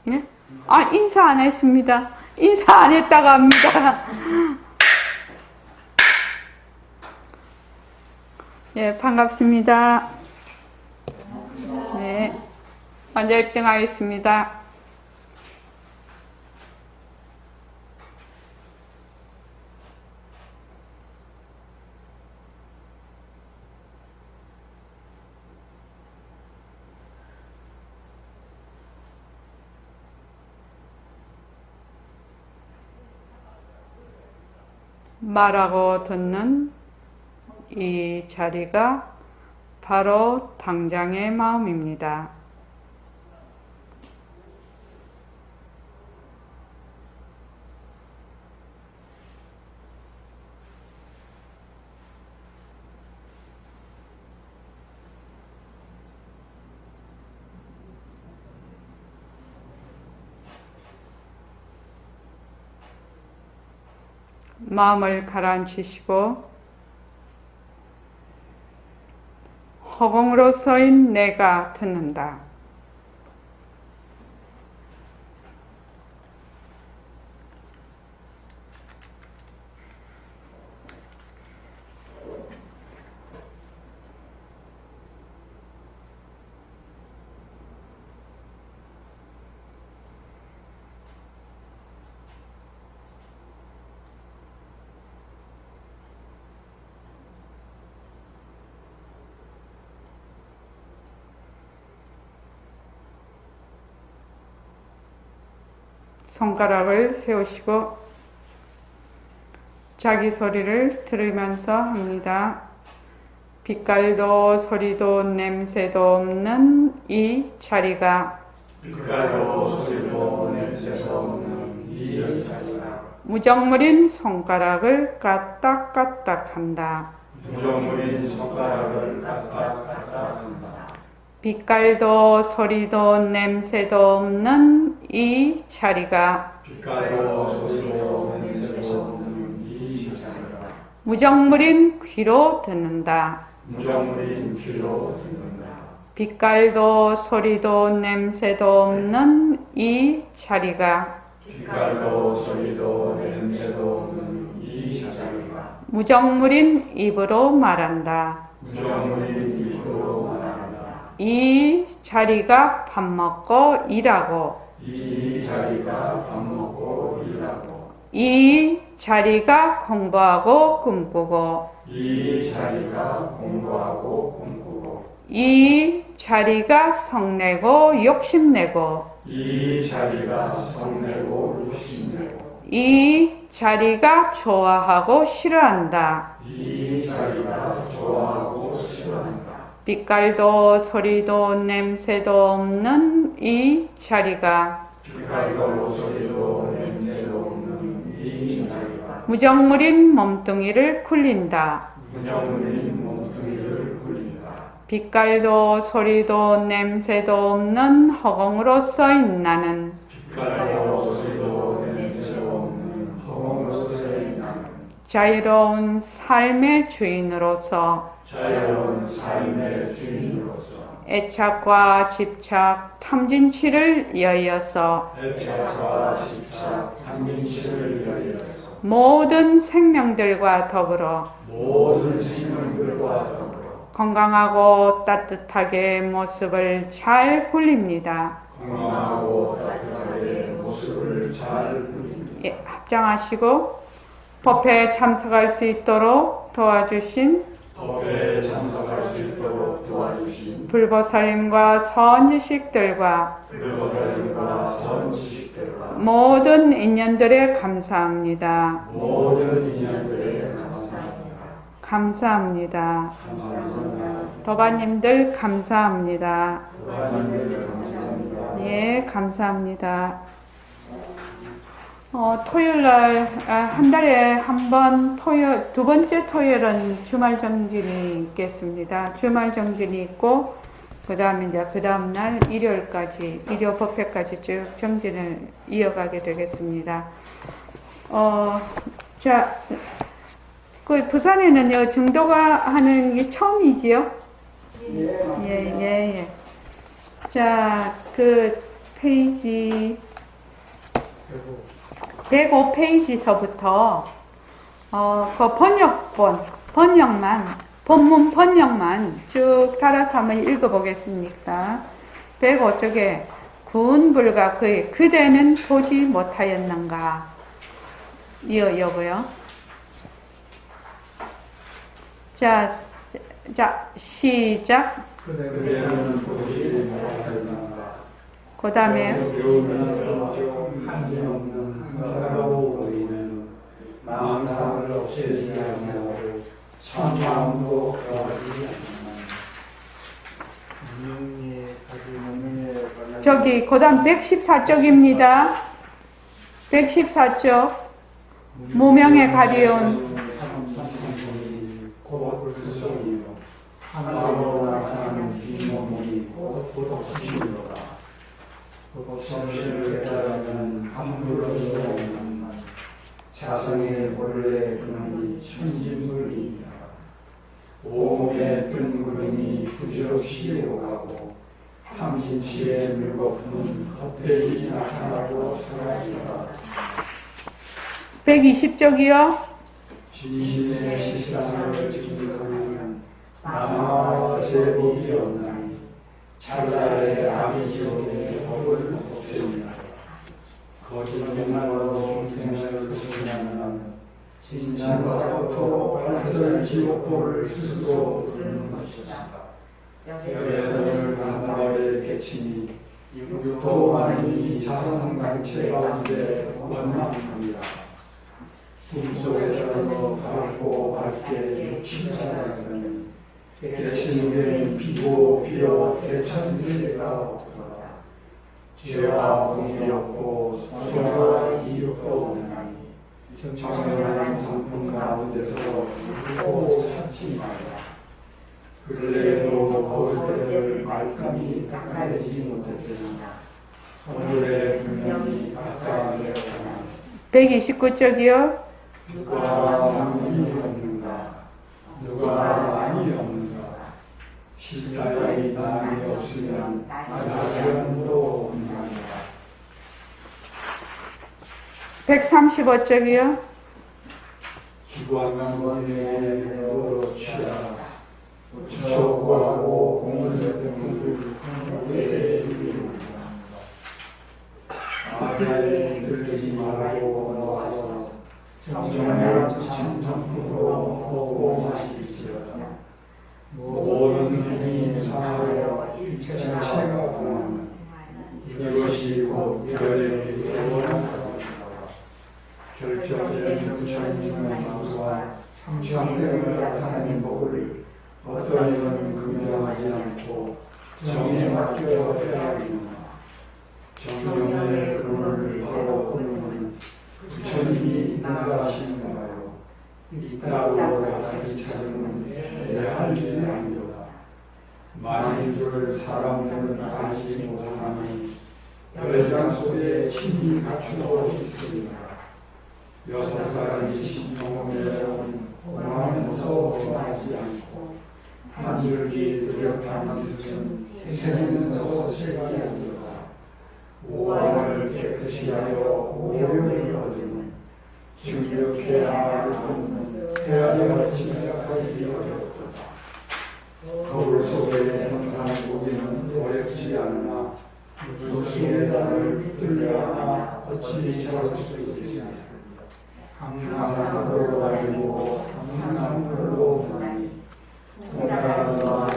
예? 아, 인사 안 했습니다. 인사 안 했다고 합니다. 예, 반갑습니다. 네. 환자 입증하겠습니다. 말하고 듣는 이 자리가 바로 당장의 마음입니다. 마음을 가라앉히시고 허공으로서인 내가 듣는다. 손가락을 세우시고 자기 소리를 들으면서 합니다. 빛깔도 소리도 냄새도 없는 이 자리가 빛깔도 소리도 냄새도 없는 이 자리가 무정물인 손가락을 까딱까딱 한다. 무정물인 손가락을 까딱까딱한다. 빛깔도 소리도 냄새도 없는 이 자리가 빛깔도 소리도 냄새도 없는 이 자리가 무정물인 귀로 듣는다. 무정물인 귀로 듣는다. 빛깔도 소리도 냄새도 없는 이 자리가 빛깔도 소리도 냄새도 없는 이 자리가 무정물인 입으로 말한다. 무정물인 입으로 말한다. 이 자리가 밥 먹고 일하고 이 자리가 밥 먹고 일하고 이 자리가 공부하고 꿈꾸고 이 자리가 공부하고 꿈꾸고 이 자리가 성내고 욕심내고 이 자리가 성내고 욕심내고 이 자리가 좋아하고 싫어한다. 이 자리가 좋아하고 싫어한다. 빛깔도 소리도 냄새도 없는 이 자리가 빛깔도 소리도 냄새도 없는 이 자리가 무정물인 몸뚱이를 굴린다. 무정물인 몸뚱이를 굴린다. 빛깔도 소리도 냄새도 없는 허공으로서인 나는 빛깔도 소리도 냄새도 없는 허공으로서의 나는 자유로운 삶의 주인으로서 자유로운 삶의 주인으로서 애착과 집착, 탐진치를 여의어서 애착과 집착, 탐진치를 여의어서 모든 생명들과 더불어 모든 생명들과 더불어 건강하고 따뜻하게 모습을 잘 굴립니다. 건강하고 따뜻하게 모습을 잘 굴립니다. 예, 합장하시고 법회에 참석할 수 있도록 도와주신 법회에 참석할 수 있도록 도와주신 불보살님과 선지식들과 불보살님과 선지식들과 모든 인연들에 감사합니다. 모든 인연들에 감사합니다. 감사합니다. 감사합니다. 도바님들 감사합니다. 도와님들 감사합니다. 예, 감사합니다. 토요일날 한 달에 한 번 두 번째 토요일은 주말 정진이 있겠습니다. 주말 정진이 있고 그 다음 날 일요일까지 일요 법회까지 쭉 정진을 이어가게 되겠습니다. 자, 그 부산에는요 정도가 하는 게 처음이지요? 예. 자, 그 페이지 105페이지서부터 그 본문 번역만 쭉 따라서 한번 읽어보겠습니까? 105쪽에 군불과 그의 그대는 보지 못하였는가? 이어고요. 자, 시작. 그대는 보지 못하였는가. 그 다음에 한이 없는 한가로 우리는 망상을 없애지 아니하고 참 마음도 구하지 않는 저기 그 다음 114쪽입니다. 114쪽 무명에 가려운 곧 스스로이요 하나로 나타나는 비몸이 곧 없으시리로다. 성실을 깨달으면 함부로 없는 자성의 본래 근원이 천진물이니라. 오음의 뜬 구름이 부지없이 오가고 탐진치의 물거품은 헛되이 나타나고 사라지더라. 120쪽이요. 진신의 실상을 증득하면 남아와 제복이 없나니 찰나의 악의 지옥의 법을 없애니라. 거짓말로 중생을 수수하면 진짜로부터 발설 지옥불을 스스로 그르는 것이다. 열애선을 간단하게 깨치니 육도만이 자성당체 가운데 원망합니다. 꿈속에서 밝게 육신사라더니 깨치는 게 비고 비어 대천세가 없더라. 죄와 공이 없고 소와 이육도 없나니 정연한 성품 가운데서 누구 찾지 말라. 근래에도 거울을 말끔히 닦아내지 못했으나 오늘의 분명히 닦아내었구나. 129쪽이요. 누가 남이 없는가? 누가 남이 없는가? 실사의 남이 없으면 나자견도 없나이다. 135쪽이요. 기관원의 배로 취하라. 부처구하고 공문을 공부에 이르리라. 아가에 들리지 말고 나와서 정정한 참선으로 먹고 마시지어다. 모든 행위 사하여 일체가 공하는 이것이 곧 별의 영원한 것이다. 결정된 부처님의 마음과 상상됨을 나타내는 법을 어떤 이는 긍정하지 않고 정에 맡겨 해야하리구나. 정명의 근원을 바로 끊는 부처님이 인가하시는가요? 이따로 가까이 찾으면 할 일이 아니로다. 만인줄 사람들은 알지 못하니 열장 속에 친히 갖추어 있으리라. 6가지 신성원에는 공항에서 떠나지 않고 한 줄기 뚜렷한 뜻은 세상에서 세간이 아니로다. 오함을 깨끗이 하여 오력을 얻으면 증력해야 할 것은 해야되어 짐작하기 어렵도다. 거울 속에 행한 고기는 어렵지 않으나 물속의 달을 붙들려 하나 어찌 잡을 수 있으리까. 항상 물로 다니고 항상 물로 다니 공간을 나와서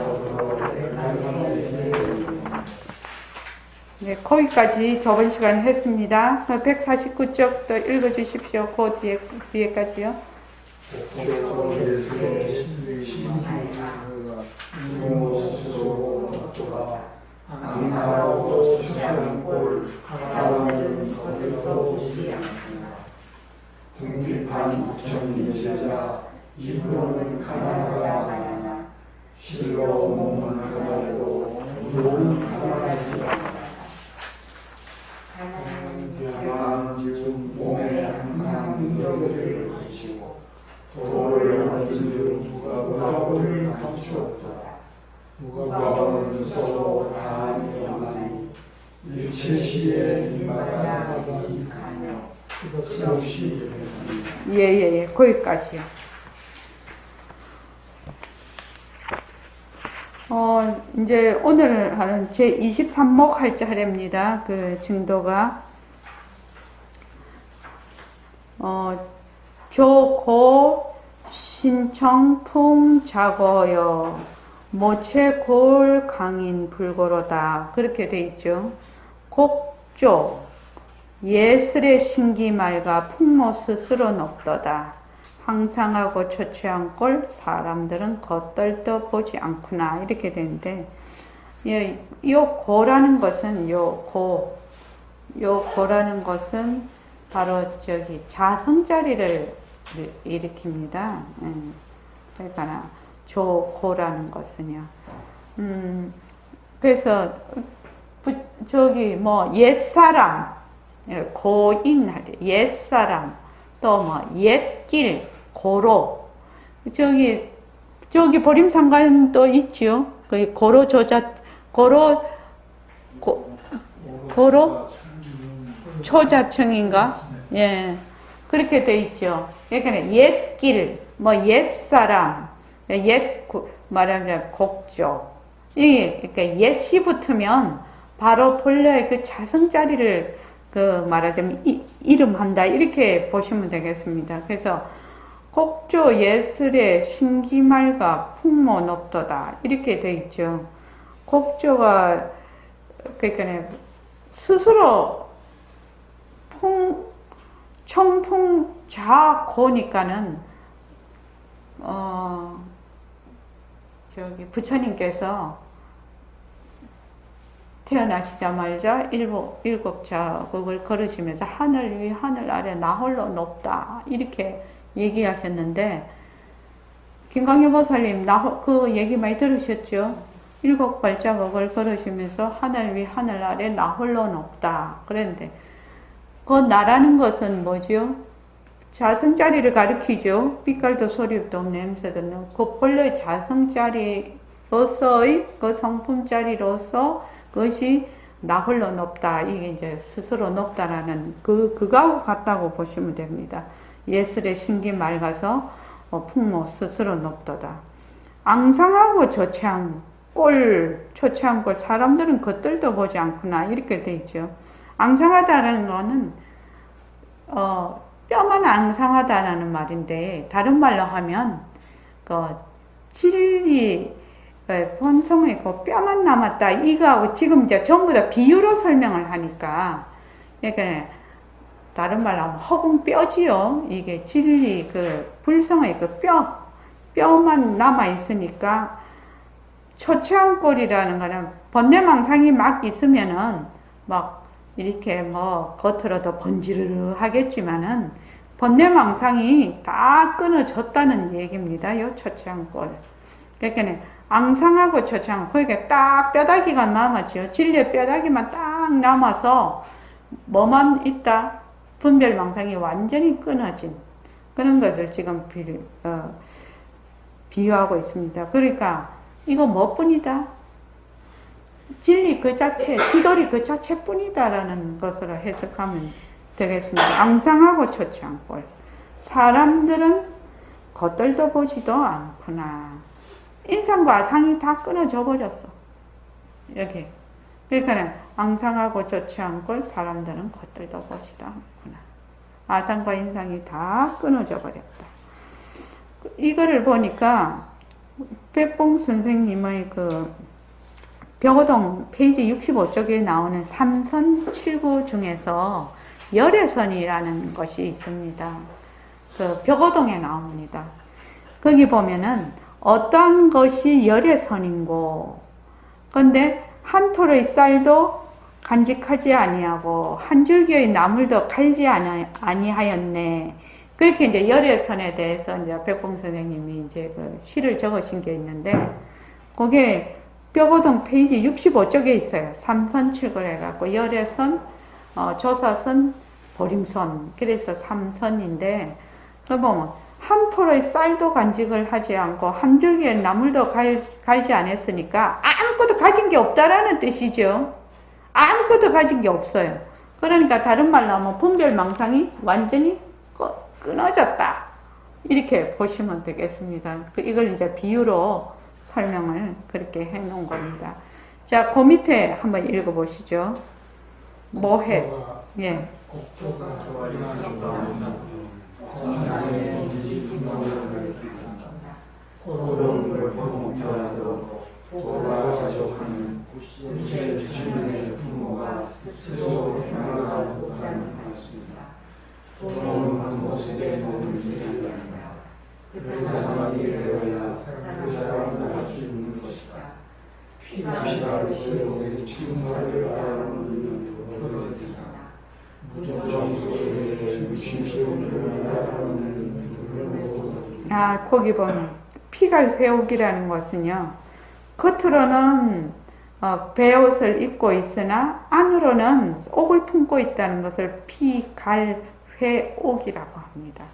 네, 거기까지 저번 시간에 했습니다. 149쪽 또 읽어주십시오. 그 뒤에까지요. 궁핍한 부처님 제자 이분은 가난하가 많으나 실로 몸은 가난해도 몸은 가난하지가 가난한 즉 몸에 항상 능력을 갖추고 도를 얻은 즉 무가를 감추었다. 무가는 서로 다함이 없나 일체시에 말하기 끝없이 예, 거기까지요. 이제 오늘 하는 제 23목 할 차례입니다. 그 증도가 조고 신청풍 자거여 모체골 강인 불고로다 그렇게 돼 있죠. 곡조 예술의 신기말과 풍모 스스로 높도다. 항상하고 처치한 꼴 사람들은 겉떨떠 보지 않구나 이렇게 되는데 요 고라는 것은 고라는 것은 바로 저기 자성자리를 일으킵니다. 그러니까 조고라는 것은요. 그래서 저기 뭐 옛사람 고인 하대 옛사람 또 뭐 옛길 고로 저기 보림상관도 있지요. 그 고로 초자청인가? 예. 그렇게 돼 있죠. 그러니까 옛길, 뭐 옛사람, 말하자면 곡조. 그러니까 옛시 붙으면 바로 본래의 그 자성자리를 말하자면 이름한다. 이렇게 보시면 되겠습니다. 그래서 곡조 예술의 신기말과 풍모 높도다. 이렇게 돼 있죠. 곡조가 그러니까 스스로 청풍 자고니까는 저기 부처님께서 태어나시자마자 일곱 자국을 걸으시면서 하늘 위 하늘 아래 나 홀로 높다 이렇게 얘기하셨는데 김광현 보살님 그 얘기 많이 들으셨죠? 일곱 발자국을 걸으시면서 하늘 위 하늘 아래 나 홀로 높다 그랬는데 그 나라는 것은 뭐죠? 자성자리를 가리키죠. 빛깔도 소리도 냄새도 그 본래 자성자리로서의 그 성품자리로서 그것이 나 홀로 높다. 이게 이제 스스로 높다라는 그거하고 같다고 보시면 됩니다. 예술의 신기 맑아서 풍모 스스로 높도다. 앙상하고 초창 꼴 사람들은 겉들도 보지 않구나 이렇게 돼 있죠. 앙상하다는 거는 뼈만 앙상하다라는 말인데 다른 말로 하면 그 진리 본성의 그 뼈만 남았다. 이거하고 지금 이제 전부 다 비유로 설명을 하니까 그러니까 다른 말로 하면 허공 뼈지요. 이게 진리 그 불성의 그 뼈만 남아 있으니까 초체한꼴이라는 거는 번뇌망상이 막 있으면은 막 이렇게 뭐 겉으로도 번지르르 하겠지만은 번뇌망상이 다 끊어졌다는 얘기입니다. 요 초체한꼴. 그러니까 앙상하고 초창, 그러니까 딱 뼈다귀가 남았죠. 진리의 뼈다귀만 딱 남아서 뭐만 있다? 분별망상이 완전히 끊어진 그런 것을 지금 비유하고 있습니다. 그러니까 이거 뭐뿐이다? 진리 그 자체, 지돌이 그 자체뿐이다라는 것으로 해석하면 되겠습니다. 앙상하고 초창꼴. 사람들은 겉들도 보지도 않구나. 인상과 상이 다 끊어져 버렸어. 이렇게. 그러니까 앙상하고 좋지 않고 사람들은 겉들도 보지도 않구나. 아상과 인상이 다 끊어져 버렸다. 이거를 보니까 백봉 선생님의 그 벽오동 페이지 65쪽에 나오는 삼선 7구 중에서 열애선이라는 것이 있습니다. 그 벽오동에 나옵니다. 거기 보면은 어떤 것이 열애선인고 근데 한 톨의 쌀도 간직하지 아니하고 한 줄기의 나물도 갈지 아니하였네. 그렇게 이제 열애선에 대해서 이제 백봉 선생님이 이제 그 시를 적으신 게 있는데 그게 벽오동 페이지 65쪽에 있어요. 삼선 7구 해갖고 열애선, 조사선, 보림선 그래서 삼선인데 그 보면 한 톨의 쌀도 간직을 하지 않고 한 줄기의 나물도 갈지 않았으니까 아무것도 가진 게 없다라는 뜻이죠. 아무것도 가진 게 없어요. 그러니까 다른 말로 하면 분별망상이 완전히 끊어졌다. 이렇게 보시면 되겠습니다. 이걸 이제 비유로 설명을 그렇게 해 놓은 겁니다. 자, 그 밑에 한번 읽어 보시죠. 뭐해? 예. 곡조가 좋아지는 자신의 성공을 호동을 범하여도 돌아가족하는 구세 자신의 부모가 스스로 행하지 못하는 것입니다. 도는 모습에 몸을 들이다. 그 사람이 되어야 그 사람을 살수 있는 것이다. 피가 피의 증상을 알아보는 그것이다. 무정속에 심심을 알아보는 그것이다. 거기 보면 피갈 회옥이라는 것은요, 겉으로는 베옷을 입고 있으나 안으로는 옥을 품고 있다는 것을 피갈 회옥이라고 합니다.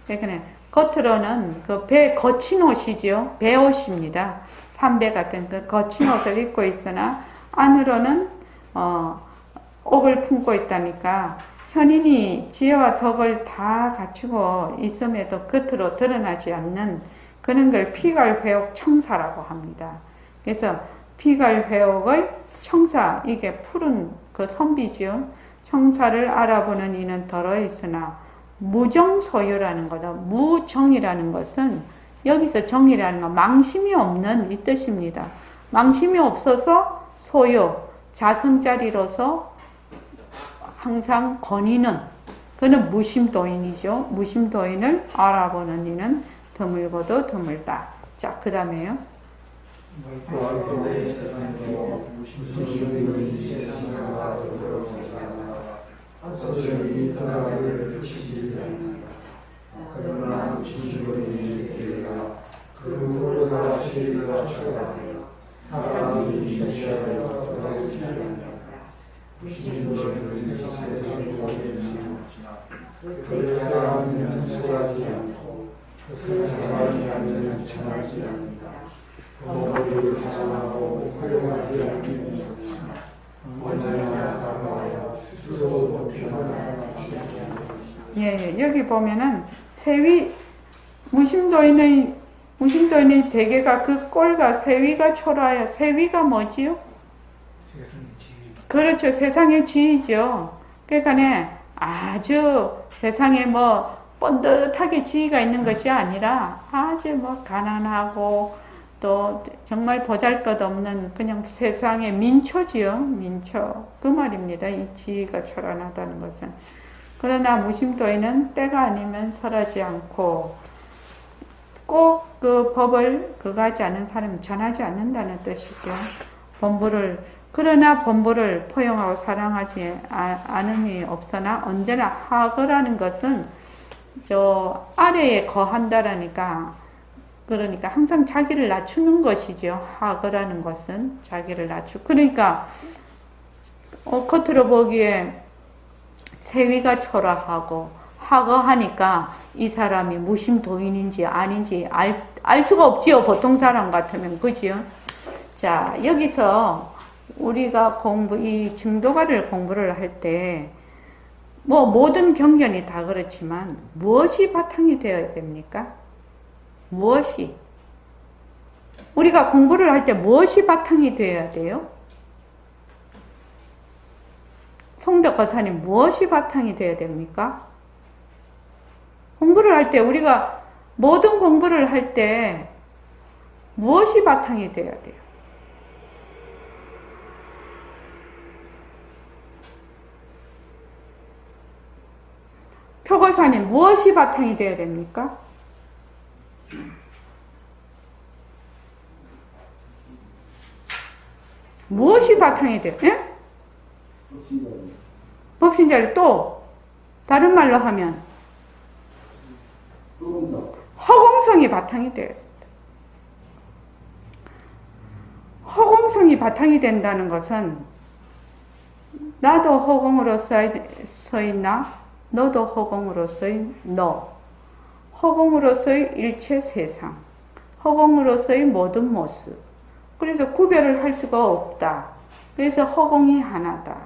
그러니까 겉으로는 그 거친 옷이죠. 베옷입니다. 삼배 같은 그 거친 옷을 입고 있으나 안으로는 옥을 품고 있다니까, 현인이 지혜와 덕을 다 갖추고 있음에도 겉으로 드러나지 않는 그런 걸 피갈회옥 청사라고 합니다. 그래서 피갈회옥의 청사, 이게 푸른 그 선비죠. 청사를 알아보는 이는 덜어 있으나 무정소유라는 거다. 무정이라는 것은 여기서 정이라는 건 망심이 없는 이 뜻입니다. 망심이 없어서 소유, 자성자리로서 항상 거니는 그는 무심도인이죠. 무심도인을 알아보는 이는 드물고도 드물다. 자, 그 다음에요. 그러나 진실로인지라 그보다 실리가 찾아가요. 사람이 주시하여 돌아오지 않는다. 무신도는 세상을 보겠지만 그를 따라하는 상처하지 않고 그 사람이 앉으면 전하지 않는다. 법을 사랑하고 활용하지 않는 것이나 언제나 강화하여 스스로 변화하지 않는 것이다. 예, 여기 보면은 무심도인의 대개가 그 꼴과 세위가 초라하여, 세위가 뭐지요? 세상의 지위. 그렇죠. 세상의 지위죠. 그러니까 아주 세상에 뭐 번듯하게 지위가 있는 것이 아니라 아주 뭐 가난하고 또 정말 보잘것없는 그냥 세상의 민초지요. 민초. 그 말입니다. 이 지위가 초라하다는 것은. 그러나 무심도인은 때가 아니면 설하지 않고 꼭 그 법을 그거하지 않은 사람은 전하지 않는다는 뜻이죠. 그러나 본부를 포용하고 사랑하지 않음이 없으나 언제나 하거라는 것은 저 아래에 거한다라니까, 그러니까 항상 자기를 낮추는 것이죠. 하거라는 것은 자기를 그러니까 겉으로 보기에 세위가 초라하고 하거하니까 이 사람이 무심도인인지 아닌지 알 수가 없지요. 보통 사람 같으면. 그지요? 자, 여기서 우리가 이 증도가를 공부를 할 때 뭐 모든 경전이 다 그렇지만 무엇이 바탕이 되어야 됩니까? 무엇이? 우리가 공부를 할 때 무엇이 바탕이 되어야 돼요? 송덕 거사님, 무엇이 바탕이 되어야 됩니까? 공부를 할 때, 우리가 모든 공부를 할 때 무엇이 바탕이 되어야 돼요? 표거사님, 무엇이 바탕이 되어야 됩니까? 무엇이 바탕이 돼요? 예? 법신자리. 또 다른 말로 하면 허공성이 바탕이 돼요. 허공성이 바탕이 된다는 것은 나도 허공으로 서 있나? 너도 허공으로서의 너, 허공으로서의 일체 세상, 허공으로서의 모든 모습. 그래서 구별을 할 수가 없다. 그래서 허공이 하나다.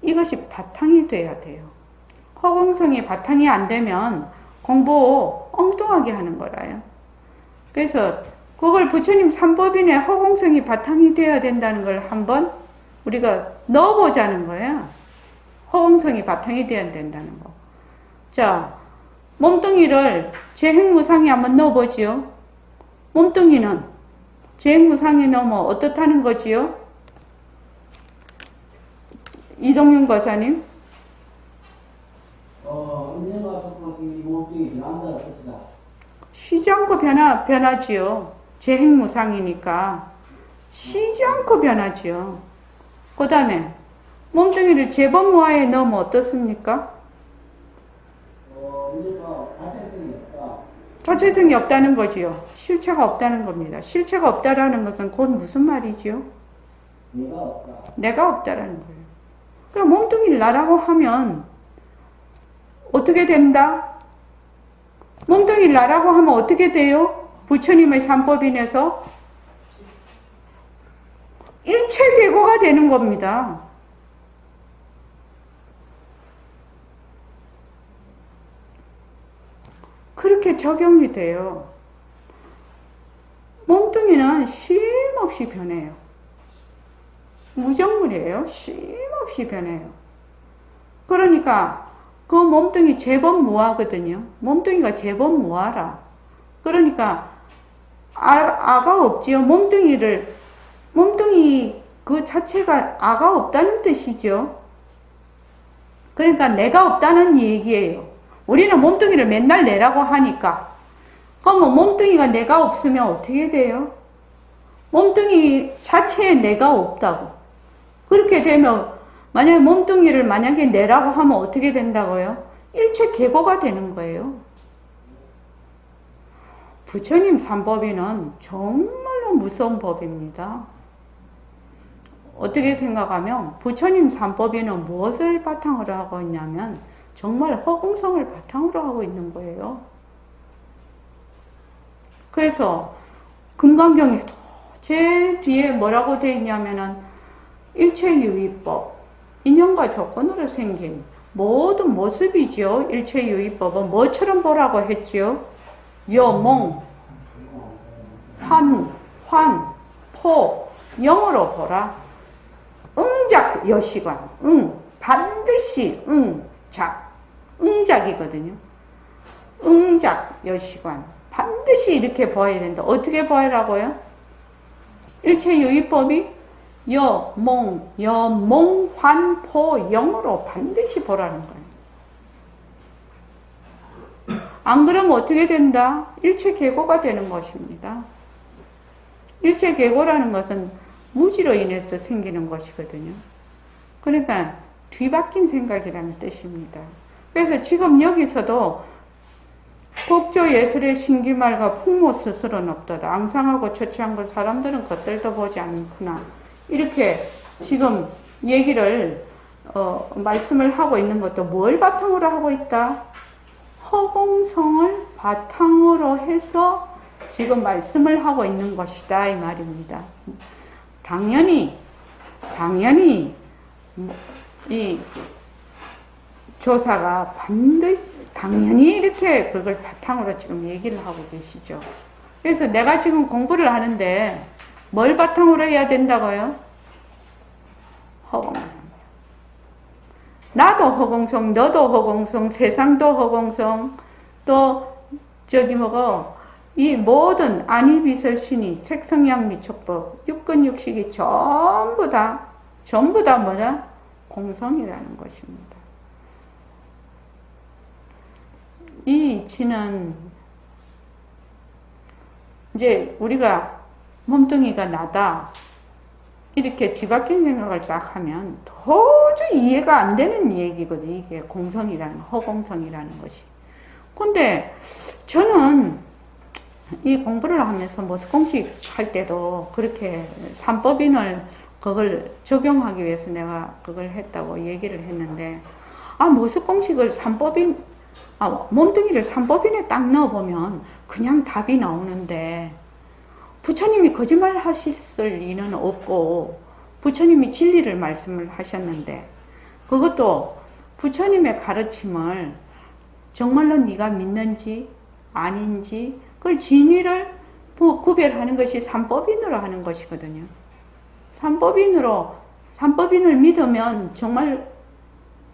이것이 바탕이 돼야 돼요. 허공성이 바탕이 안 되면 공부 엉뚱하게 하는 거라요. 그래서 그걸 부처님 삼법인의 허공성이 바탕이 돼야 된다는 걸 한번 우리가 넣어보자는 거예요. 허공성이 바탕이 돼야 된다는 거. 자, 몸뚱이를 재행무상에 한번 넣어보지요. 몸뚱이는 재행무상에 넣으면 어떻다는 거지요? 이동윤 거사님. 언젠가 속상이 몸뚱이 변한다는 뜻이다. 쉬지 않고 변하지요. 재행무상이니까 쉬지 않고 변하지요. 그 다음에 몸뚱이를 재범무화에 넣으면 어떻습니까? 언젠가 자체성이 없다. 자체성이 없다는 거지요. 실체가 없다는 겁니다. 실체가 없다라는 것은 곧 무슨 말이지요? 내가 없다. 내가 없다라는 거예요. 그러니까 몸뚱이를 나라고 하면 어떻게 된다? 몸뚱이를 나라고 하면 어떻게 돼요? 부처님의 삼법인에서 일체계고가 되는 겁니다. 그렇게 적용이 돼요. 몸뚱이는 쉼없이 변해요. 무정물이에요. 쉼없이 변해요. 그러니까 그 몸뚱이 재범무화거든요. 몸뚱이가 재범무화라. 그러니까 아가 없지요. 몸뚱이 그 자체가 아가 없다는 뜻이죠. 그러니까 내가 없다는 얘기예요. 우리는 몸뚱이를 맨날 내라고 하니까. 그러면 몸뚱이가 내가 없으면 어떻게 돼요? 몸뚱이 자체에 내가 없다고. 그렇게 되면 만약에 몸뚱이를 만약에 내라고 하면 어떻게 된다고요? 일체 계고가 되는 거예요. 부처님 삼법인은 정말로 무서운 법입니다. 어떻게 생각하면 부처님 삼법인은 무엇을 바탕으로 하고 있냐면 정말 허공성을 바탕으로 하고 있는 거예요. 그래서 금강경에 제일 뒤에 뭐라고 되어 있냐면은 일체유의법, 인연과 조건으로 생긴 모든 모습이지요. 일체유의법은 뭐처럼 보라고 했지요? 여몽, 환, 포, 영으로 보라. 응작 여시관, 반드시 응작이거든요. 응작 여시관, 반드시 이렇게 보아야 된다. 어떻게 보아라고요? 일체유의법이 여몽, 환, 포, 영으로 반드시 보라는 거예요. 안 그러면 어떻게 된다? 일체계고가 되는 것입니다. 일체계고라는 것은 무지로 인해서 생기는 것이거든요. 그러니까 뒤바뀐 생각이라는 뜻입니다. 그래서 지금 여기서도 국조 예술의 신기말과 풍모 스스로는 없더라. 앙상하고 처치한 걸 사람들은 겉들도 보지 않구나. 이렇게 지금 얘기를 말씀을 하고 있는 것도 뭘 바탕으로 하고 있다? 허공성을 바탕으로 해서 지금 말씀을 하고 있는 것이다 이 말입니다. 당연히 이 조사가 반드시 당연히 이렇게 그걸 바탕으로 지금 얘기를 하고 계시죠. 그래서 내가 지금 공부를 하는데 뭘 바탕으로 해야 된다고요? 허공성. 나도 허공성, 너도 허공성, 세상도 허공성, 또 이 모든 안이비설신이 색성양미촉법, 육근육식이 전부 다 뭐냐? 공성이라는 것입니다. 이 지는 이제 우리가 몸뚱이가 나다 이렇게 뒤바뀐 생각을 딱 하면 도저히 이해가 안 되는 얘기거든요. 이게 공성이라는, 허공성이라는 것이. 근데 저는 이 공부를 하면서 모습공식 할 때도 그렇게 삼법인을 그걸 적용하기 위해서 내가 그걸 했다고 얘기를 했는데, 모습공식을 몸뚱이를 삼법인에 딱 넣어보면 그냥 답이 나오는데, 부처님이 거짓말 하실 리는 없고, 부처님이 진리를 말씀을 하셨는데 그것도 부처님의 가르침을 정말로 네가 믿는지 아닌지 그걸 진위를 구별하는 것이 삼법인으로 하는 것이거든요. 삼법인을 믿으면 정말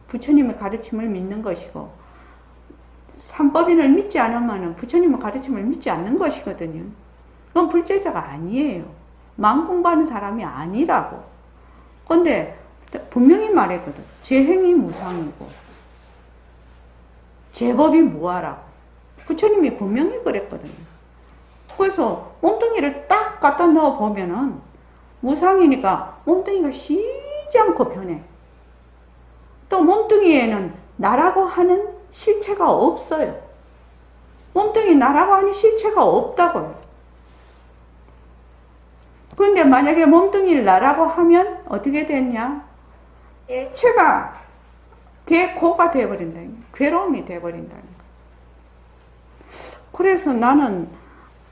부처님의 가르침을 믿는 것이고 삼법인을 믿지 않으면 부처님의 가르침을 믿지 않는 것이거든요. 그건 불제자가 아니에요. 마음 공부하는 사람이 아니라고. 근데 분명히 말했거든. 제 행위 무상이고 제 법이 무하라고. 부처님이 분명히 그랬거든요. 그래서 몸뚱이를 딱 갖다 넣어 보면은 무상이니까 몸뚱이가 쉬지 않고 변해. 또 몸뚱이에는 나라고 하는 실체가 없어요. 몸뚱이 나라고 하는 실체가 없다고요. 그런데 만약에 몸뚱이를 나라고 하면 어떻게 됐냐? 일체가 괴고가 되어버린다. 괴로움이 되어버린다는 거예요. 그래서 나는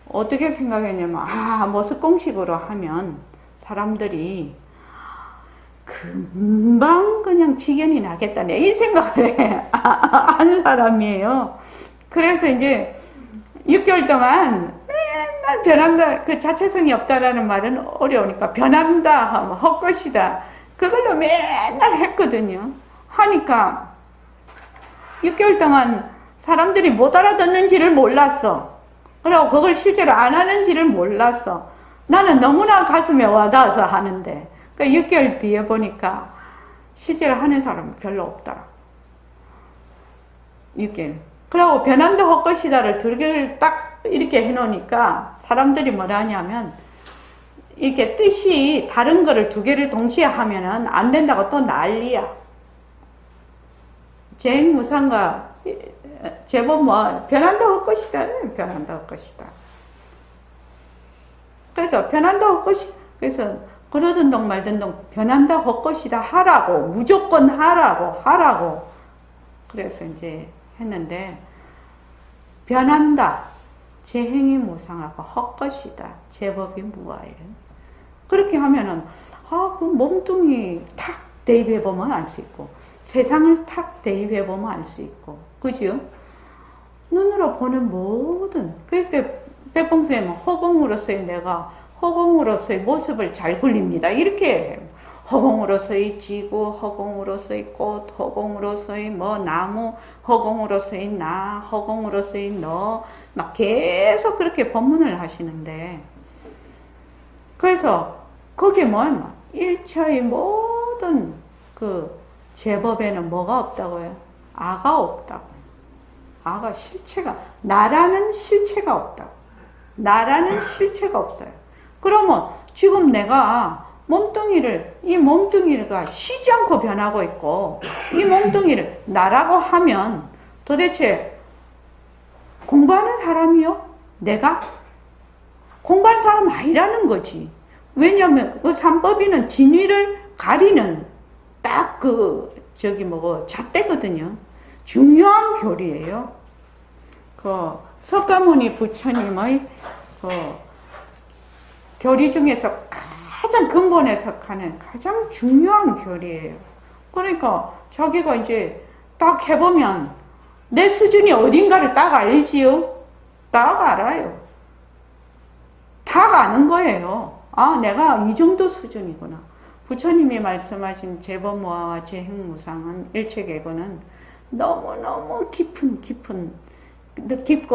어떻게 생각했냐면 모습공식으로 하면 사람들이 금방 그냥 지견이 나겠다네 이 생각을 하는 사람이에요. 그래서 이제 6개월 동안 맨날 변한다, 그 자체성이 없다라는 말은 어려우니까 변한다 하면 헛것이다 그걸로 맨날 했거든요. 하니까 6개월 동안 사람들이 못 알아듣는지를 몰랐어. 그리고 그걸 실제로 안 하는지를 몰랐어. 나는 너무나 가슴에 와닿아서 하는데 그 6개월 뒤에 보니까 실제로 하는 사람은 별로 없더라. 6개월. 그리고 변한다 헛것이다를 두 개를 딱 이렇게 해놓으니까 사람들이 뭐라 하냐면 이렇게 뜻이 다른 거를 두 개를 동시에 하면은 안 된다고 또 난리야. 재행무상과 제법 변한다 헛것이다. 변한다 헛것이다. 그래서 변한다 헛것이, 그래서 그러던 동 말던 동 변한다 헛것이다 하라고, 무조건 하라고. 그래서 이제 했는데 변한다. 제 행위 무상하고 헛것이다. 제법이 무아해. 그렇게 하면은 그 몸뚱이 탁 대입해보면 알 수 있고 세상을 탁 대입해보면 알 수 있고 그죠? 눈으로 보는 모든 그러니까 백봉스님은 허공으로서의 내가 허공으로서의 모습을 잘 굴립니다. 이렇게 허공으로서의 지구, 허공으로서의 꽃, 허공으로서의 나무, 허공으로서의 나, 허공으로서의 너, 막 계속 그렇게 법문을 하시는데, 그래서 거기에 일체의 모든 그 제법에는 뭐가 없다고요? 아가 없다고. 아가 실체가, 나라는 실체가 없다고. 나라는 실체가 없어요. 그러면 지금 내가 이 몸뚱이가 쉬지 않고 변하고 있고, 이 몸뚱이를 나라고 하면 도대체 공부하는 사람이요? 내가? 공부하는 사람 아니라는 거지. 왜냐하면 그 삼법인은 진위를 가리는 딱 잣대거든요. 중요한 교리예요. 석가모니 부처님의 교리 중에서 가장 근본에 속하는 가장 중요한 교리예요. 그러니까 자기가 이제 딱 해보면 내 수준이 어딘가를 딱 알지요? 딱 알아요. 딱 아는 거예요. 내가 이 정도 수준이구나. 부처님이 말씀하신 제법무아와 재행무상은 일체계고는 너무너무 깊고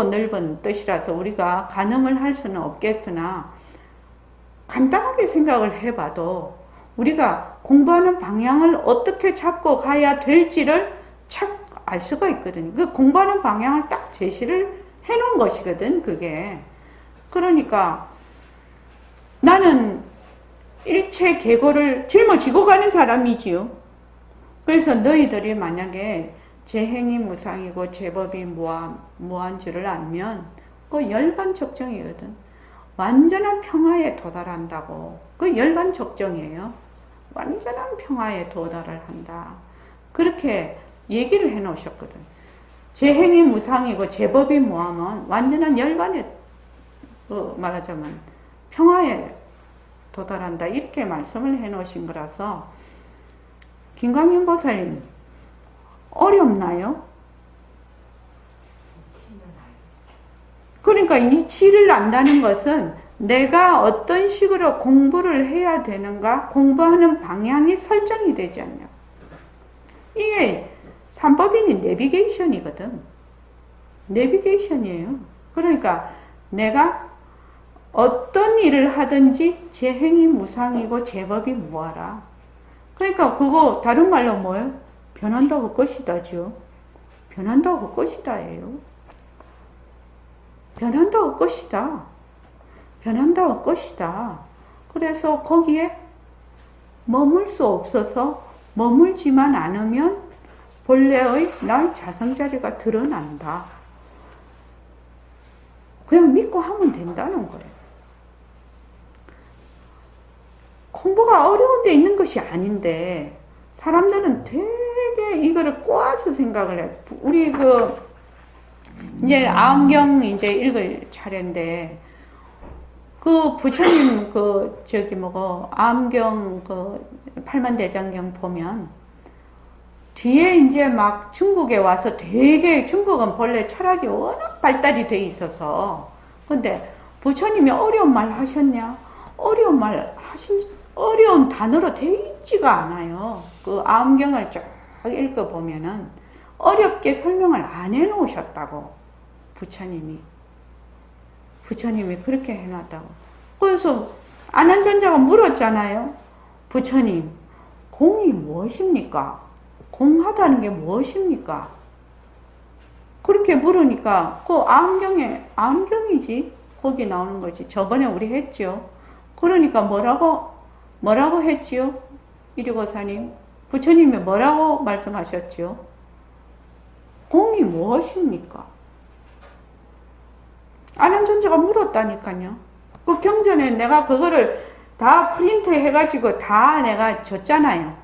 넓은 뜻이라서 우리가 가늠을 할 수는 없겠으나 간단하게 생각을 해봐도 우리가 공부하는 방향을 어떻게 잡고 가야 될지를 착 알 수가 있거든요. 그 공부하는 방향을 딱 제시를 해놓은 것이거든, 그게. 그러니까 나는 일체 계고를 짊어지고 가는 사람이지요. 그래서 너희들이 만약에 제 행위 무상이고 제법이 무한 줄을 알면 그 열반적정이거든. 완전한 평화에 도달한다고. 그 열반적정이에요. 완전한 평화에 도달을 한다. 그렇게 얘기를 해 놓으셨거든. 제 행위 무상이고 제법이 무하면 완전한 열반에 말하자면 평화에 도달한다. 이렇게 말씀을 해 놓으신 거라서 김광현 보살님 어렵나요? 그러니까 이치를 안다는 것은 내가 어떤 식으로 공부를 해야 되는가, 공부하는 방향이 설정이 되지 않냐. 이게 삼법인이 내비게이션이거든. 내비게이션이에요. 그러니까 내가 어떤 일을 하든지 제 행위 무상이고 제 법이 무하라. 그러니까 그거 다른 말로 뭐예요? 변한다고 것이다죠. 변한다고 것이다예요. 변한다고 것이다. 변한다고 것이다. 그래서 거기에 머물 수 없어서 머물지만 않으면 본래의 나의 자성자리가 드러난다. 그냥 믿고 하면 된다는 거예요. 공부가 어려운 데 있는 것이 아닌데 사람들은 되게 이거를 꼬아서 생각을 해요. 우리 이제 암경 이제 읽을 차례인데 그 부처님 암경 팔만대장경 보면 뒤에 이제 막 중국에 와서 되게 중국은 본래 철학이 워낙 발달이 돼 있어서 근데 부처님이 어려운 말 하셨냐? 어려운 단어로 돼 있지가 않아요. 그 암경을 쫙 읽어보면은 어렵게 설명을 안 해놓으셨다고. 부처님이 그렇게 해놨다고. 그래서 아난존자가 물었잖아요. 부처님, 공이 무엇입니까? 공하다는 게 무엇입니까? 그렇게 물으니까 그 암경이지. 거기 나오는 거지. 저번에 우리 했죠. 그러니까 뭐라고 했지요? 이리고사님, 부처님이 뭐라고 말씀하셨죠? 공이 무엇입니까? 아난존자가 물었다니까요. 그 경전에 내가 그거를 다 프린트 해가지고 다 내가 줬잖아요.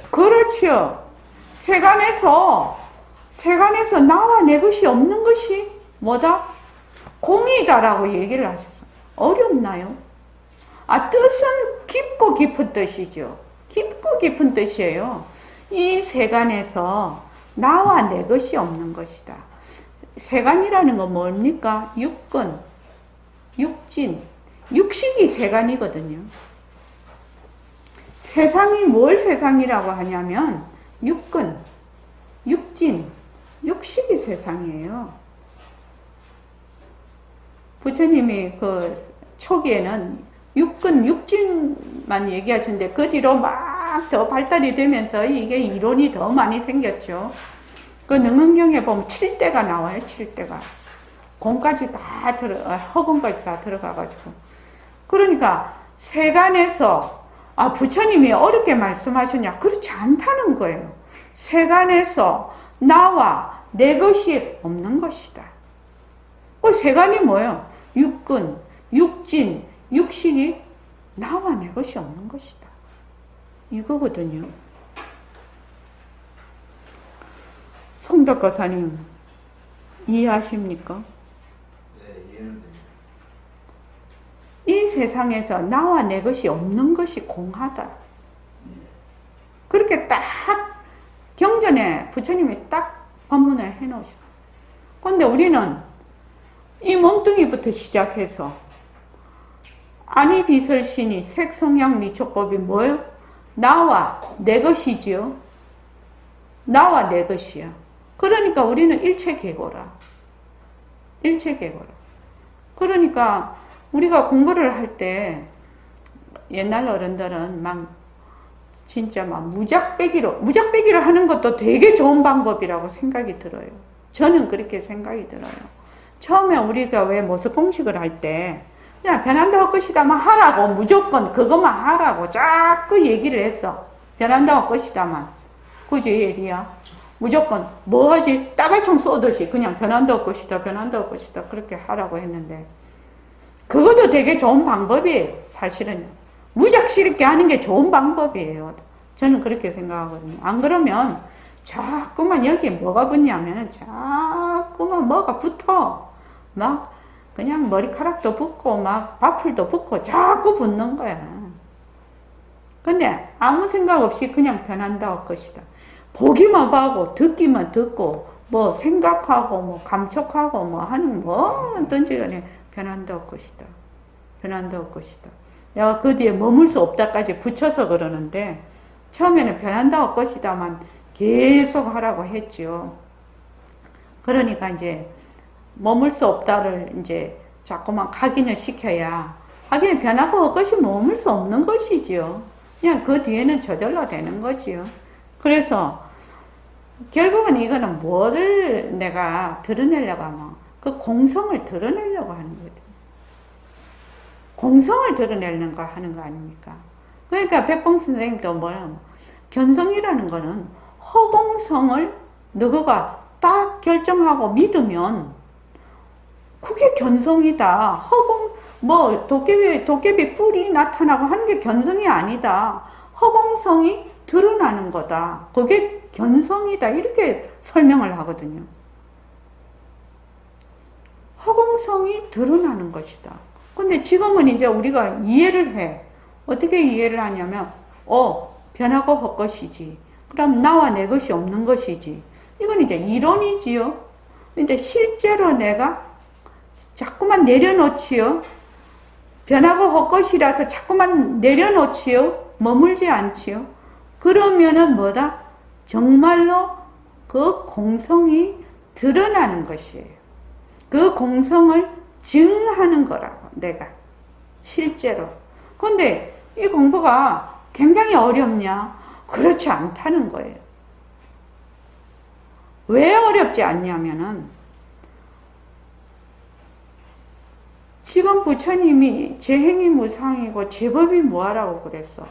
그렇죠. 세간에서 나와 내 것이 없는 것이 뭐다? 공이다라고 얘기를 하셨어요. 어렵나요? 뜻은 깊고 깊은 뜻이죠. 깊고 깊은 뜻이에요. 이 세간에서 나와 내 것이 없는 것이다. 세간이라는 건 뭡니까? 육근, 육진, 육식이 세간이거든요. 세상이 뭘 세상이라고 하냐면 육근, 육진, 육식이 세상이에요. 부처님이 초기에는 육근, 육진만 얘기하시는데 그 뒤로 막 더 발달이 되면서 이게 이론이 더 많이 생겼죠. 그 능언경에 보면 7대가 나와요. 7대가. 공까지 허공까지 다 들어가가지고. 그러니까 세간에서 부처님이 어렵게 말씀하셨냐? 그렇지 않다는 거예요. 세간에서 나와 내 것이 없는 것이다. 그 세간이 뭐예요? 육근, 육진, 육식이 나와 내 것이 없는 것이다. 이거거든요. 송덕거사님 이해하십니까? 네, 이해는 됩니다. 이 세상에서 나와 내 것이 없는 것이 공하다. 그렇게 딱 경전에 부처님이 딱 법문을 해놓으셨어요. 그런데 우리는 이 몸뚱이부터 시작해서 아니비설신이 색성향 미촉법이 뭐예요? 나와 내 것이지요. 나와 내 것이야. 그러니까 우리는 일체계고라. 일체계고라. 그러니까 우리가 공부를 할 때 옛날 어른들은 진짜 무작배기로 하는 것도 되게 좋은 방법이라고 생각이 들어요. 저는 그렇게 생각이 들어요. 처음에 우리가 왜 모습 공식을 할 때 그냥 변한다 할 것이다만 하라고, 무조건 그것만 하라고 자꾸 얘기를 했어. 변한다 할 것이다만. 그지, 얘기야. 무조건 뭐하지? 따발총 쏘듯이 그냥 변한다 할 것이다, 변한다 할 것이다 그렇게 하라고 했는데 그것도 되게 좋은 방법이에요. 사실은 무작스럽게 하는 게 좋은 방법이에요. 저는 그렇게 생각하거든요. 안 그러면 자꾸만 여기에 뭐가 붙냐면 자꾸만 뭐가 붙어. 막 그냥 머리카락도 붓고 막 바풀도 붓고 자꾸 붓는 거야. 근데 아무 생각 없이 그냥 변한다고 것이다. 보기만 봐고 듣기만 듣고 뭐 생각하고 뭐 감촉하고 뭐 하는 뭐든지 간에 변한다고 것이다. 변한다고 것이다. 내가 그 뒤에 머물 수 없다까지 붙여서 그러는데 처음에는 변한다고 것이다만 계속 하라고 했죠. 그러니까 이제 머물 수 없다를 이제 자꾸만 각인을 시켜야 하긴 변하고 것이 머물 수 없는 것이지요. 그냥 그 뒤에는 저절로 되는 거지요. 그래서 결국은 이거는 뭐를 내가 드러내려고 하면 그 공성을 드러내려고 하는 거죠. 공성을 드러내는 거 하는 거 아닙니까? 그러니까 백봉 선생님도 뭐냐면 견성이라는 거는 허공성을 너가 딱 결정하고 믿으면 그게 견성이다. 허공 뭐 도깨비 뿔이 나타나고 하는 게 견성이 아니다. 허공성이 드러나는 거다. 그게 견성이다. 이렇게 설명을 하거든요. 허공성이 드러나는 것이다. 근데 지금은 이제 우리가 이해를 해. 어떻게 이해를 하냐면, 변하고 헛것이지. 그럼 나와 내 것이 없는 것이지. 이건 이제 이론이지요. 근데 실제로 내가 자꾸만 내려놓지요. 변하고 헛것이라서 자꾸만 내려놓지요. 머물지 않지요. 그러면은 뭐다? 정말로 그 공성이 드러나는 것이에요. 그 공성을 증하는 거라고, 내가. 실제로. 근데 이 공부가 굉장히 어렵냐? 그렇지 않다는 거예요. 왜 어렵지 않냐면은, 지금 부처님이 제행이 무상이고 제법이 무하라고 그랬어.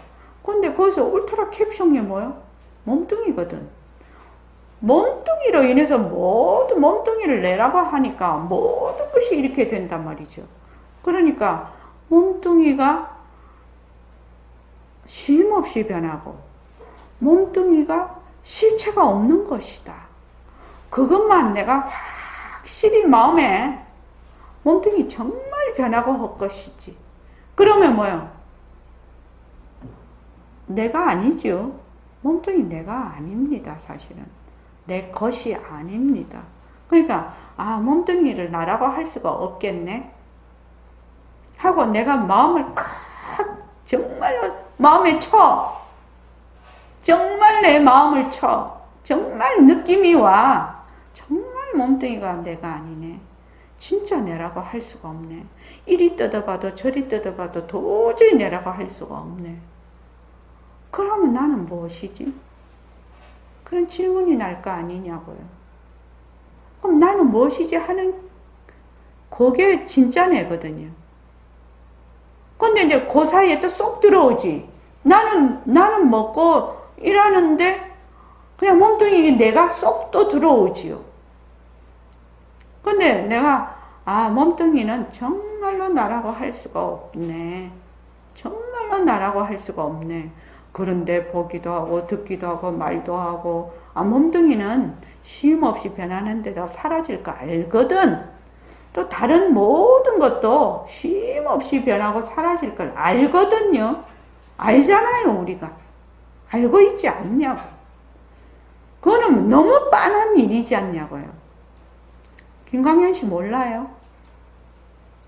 근데 거기서 울트라 캡숑이 뭐야? 몸뚱이거든. 몸뚱이로 인해서 모든 몸뚱이를 내라고 하니까 모든 것이 이렇게 된단 말이죠. 그러니까 몸뚱이가 쉼없이 변하고 몸뚱이가 실체가 없는 것이다. 그것만 내가 확실히 마음에 몸뚱이 정말 변하고 헛것이지. 그러면 뭐요? 내가 아니죠. 몸뚱이 내가 아닙니다. 사실은. 내 것이 아닙니다. 그러니까 몸뚱이를 나라고 할 수가 없겠네 하고 내가 마음을 정말로 마음에 쳐. 정말 내 마음을 쳐. 정말 느낌이 와. 정말 몸뚱이가 내가 아니네. 진짜 내라고 할 수가 없네. 이리 뜯어봐도 저리 뜯어봐도 도저히 내라고 할 수가 없네. 그러면 나는 무엇이지? 그런 질문이 날 거 아니냐고요. 그럼 나는 무엇이지 하는 그게 진짜 내거든요. 근데 이제 그 사이에 또 쏙 들어오지. 나는 먹고 일하는데 그냥 몸뚱이 내가 쏙 또 들어오지요. 근데 내가 몸뚱이는 정말로 나라고 할 수가 없네. 정말로 나라고 할 수가 없네. 그런데 보기도 하고 듣기도 하고 말도 하고 몸뚱이는 쉼없이 변하는데도 사라질 거 알거든. 또 다른 모든 것도 쉼없이 변하고 사라질 걸 알거든요. 알잖아요, 우리가. 알고 있지 않냐고. 그거는 너무 뻔한 일이지 않냐고요. 김광현 씨 몰라요?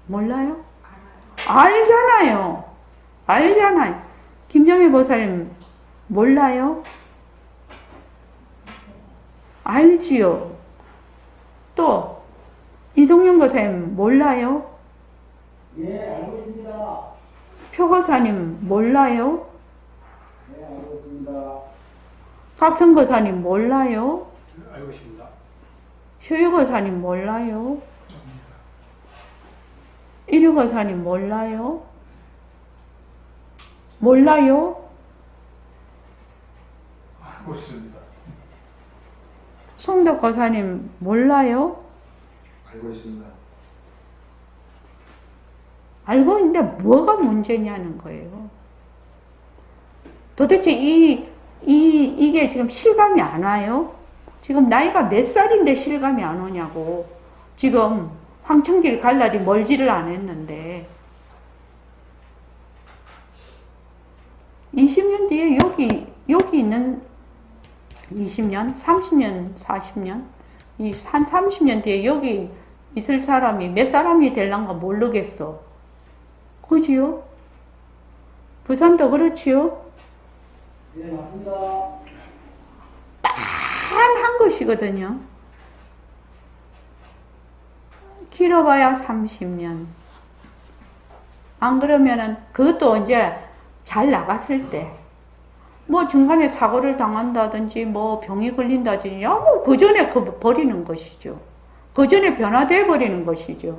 몰라요? 알잖아요. 알잖아요. 김정혜 보살님 몰라요? 알지요. 또 이동영 보살님 몰라요? 예, 알고 있습니다. 표고사님 몰라요? 네, 알고 있습니다. 각성거사님 몰라요? 알고 있습니다. 효유거사님 몰라요? 일유거사님 몰라요? 몰라요? 알고 있습니다. 송덕거사님 몰라요? 알고 있습니다. 알고 있는데 뭐가 문제냐는 거예요. 도대체 이게 지금 실감이 안 와요? 지금 나이가 몇 살인데 실감이 안 오냐고. 지금 황천길 갈 날이 멀지를 않았는데 20년 뒤에 여기 있는 20년, 30년, 40년 이 한 30년 뒤에 여기 있을 사람이 몇 사람이 될란가 모르겠어. 그지요? 부산도 그렇지요? 네, 맞습니다. 딱 한 것이거든요. 길어봐야 30년. 안 그러면은 그것도 이제 잘 나갔을 때, 뭐 중간에 사고를 당한다든지, 뭐 병이 걸린다든지, 뭐 그 전에 버리는 것이죠. 그 전에 변화돼 버리는 것이죠.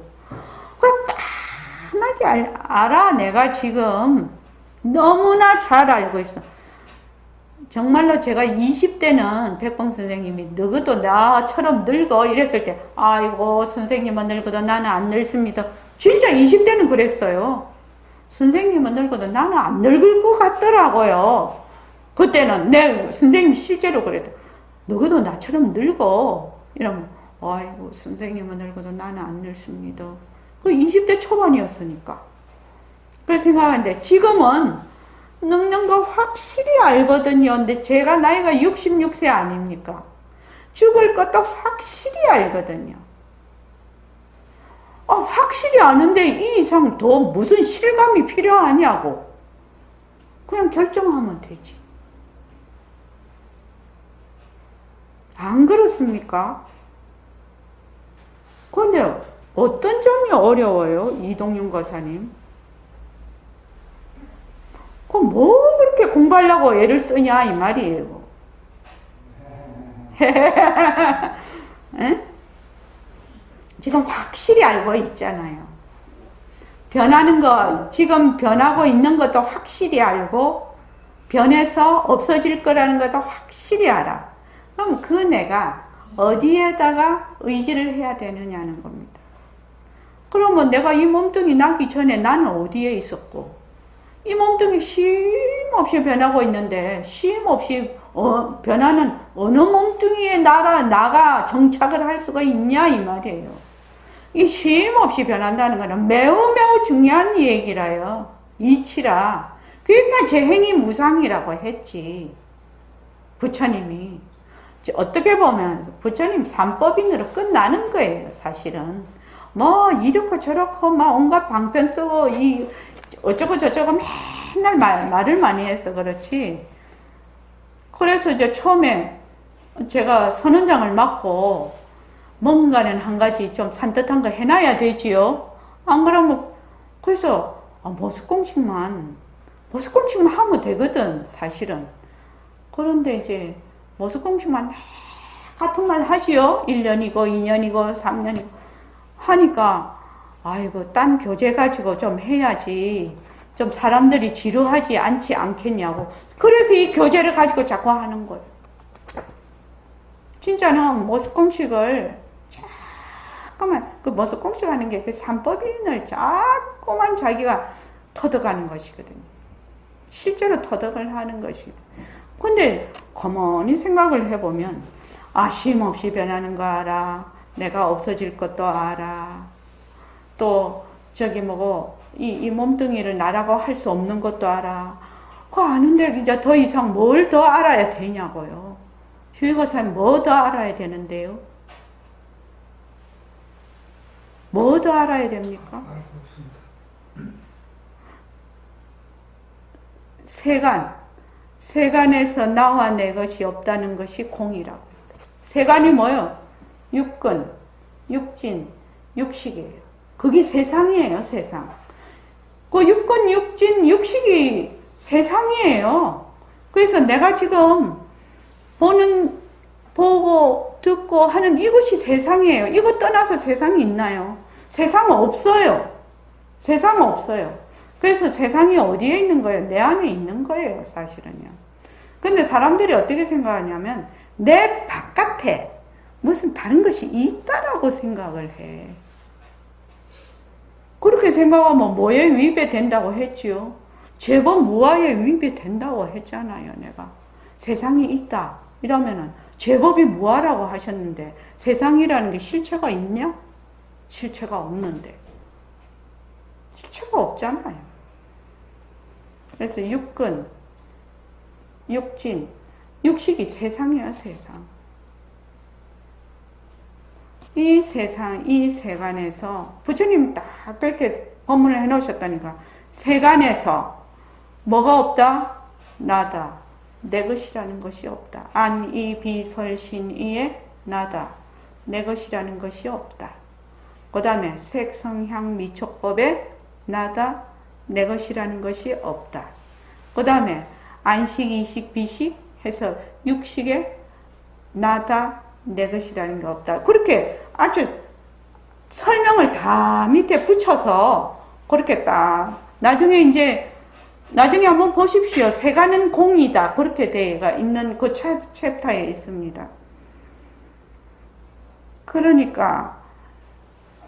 그걸 빤하게 알아. 내가 지금 너무나 잘 알고 있어. 정말로 제가 20대는 백봉 선생님이 너희도 나처럼 늙어 이랬을 때 아이고 선생님은 늙어도 나는 안 늙습니다. 진짜 20대는 그랬어요. 선생님은 늙어도 나는 안 늙을 것 같더라고요. 그때는 내 선생님 실제로 그랬다. 너희도 나처럼 늙어 이러면 아이고 선생님은 늙어도 나는 안 늙습니다. 그 20대 초반이었으니까. 그래서 생각하는데 지금은 늙는 거 확실히 알거든요. 근데 제가 나이가 66세 아닙니까? 죽을 것도 확실히 알거든요. 확실히 아는데 이 이상 더 무슨 실감이 필요하냐고. 그냥 결정하면 되지. 안 그렇습니까? 근데 어떤 점이 어려워요? 이동윤 거사님. 그럼 뭐 그렇게 공부하려고 애를 쓰냐 이 말이에요. 지금 확실히 알고 있잖아요. 변하는 거, 지금 변하고 있는 것도 확실히 알고 변해서 없어질 거라는 것도 확실히 알아. 그럼 그 내가 어디에다가 의지를 해야 되느냐는 겁니다. 그러면 내가 이 몸뚱이 나기 전에 나는 어디에 있었고 이 몸뚱이 쉼없이 변하고 있는데 쉼없이 변하는 어느 몸뚱이에 나가 정착을 할 수가 있냐 이 말이에요. 이 쉼없이 변한다는 것은 매우 매우 중요한 얘기라요. 이치라. 그러니까 재행이 무상이라고 했지. 부처님이. 어떻게 보면 부처님 삼법인으로 끝나는 거예요. 사실은. 뭐 이렇고 저렇고 막 온갖 방편 쓰고 어쩌고 저쩌고 맨날 말을 많이 해서 그렇지. 그래서 이제 처음에 제가 선언장을 맡고 뭔가는 한 가지 좀 산뜻한 거 해놔야 되지요. 안 그러면 그래서 머스공식만 하면 되거든 사실은. 그런데 이제 머스공식만 같은 말 하지요. 1년이고 2년이고 3년이고 하니까 아이고 딴 교재 가지고 좀 해야지 좀 사람들이 지루하지 않겠냐고. 그래서 이 교재를 가지고 자꾸 하는 거예요. 진짜는 머스공식을 자꾸만 그 머스공식 하는 게 그 삼법인을 자꾸만 자기가 터득하는 것이거든요. 실제로 터득을 하는 것이거든요. 근데 가만히 생각을 해보면 쉼없이 변하는 거 알아. 내가 없어질 것도 알아. 또 이 몸뚱이를 나라고 할 수 없는 것도 알아. 그거 아는데 이제 더 이상 뭘 더 알아야 되냐고요. 휴의고사님 뭐 더 알아야 되는데요? 뭐 더 알아야 됩니까? 세간에서 나와 내 것이 없다는 것이 공이라고. 세간이 뭐요? 육근, 육진, 육식이에요. 그게 세상이에요, 세상. 그 육근, 육진, 육식이 세상이에요. 그래서 내가 지금 보고, 듣고 하는 이것이 세상이에요. 이거 떠나서 세상이 있나요? 세상 없어요. 세상 없어요. 그래서 세상이 어디에 있는 거예요? 내 안에 있는 거예요, 사실은요. 근데 사람들이 어떻게 생각하냐면, 내 바깥에 무슨 다른 것이 있다라고 생각을 해. 그렇게 생각하면 뭐에 위배 된다고 했지요? 제법 무아에 위배 된다고 했잖아요, 내가. 세상이 있다. 이러면은 제법이 무아라고 하셨는데 세상이라는 게 실체가 있냐? 실체가 없는데. 실체가 없잖아요. 그래서 육근, 육진, 육식이 세상이야, 세상. 이 세상, 이 세간에서 부처님 딱 그렇게 법문을 해놓으셨다니까. 세간에서 뭐가 없다? 나다. 내 것이라는 것이 없다. 안, 이, 비, 설, 신, 이에 나다. 내 것이라는 것이 없다. 그 다음에 색, 성, 향, 미촉법에 나다. 내 것이라는 것이 없다. 그 다음에 안식, 이식, 비식 해서 육식에 나다. 내 것이라는 게 없다. 그렇게 아주 설명을 다 밑에 붙여서 그렇게 딱 나중에 한번 보십시오. 세간은 공이다. 그렇게 되어 있는 그 챕터에 있습니다. 그러니까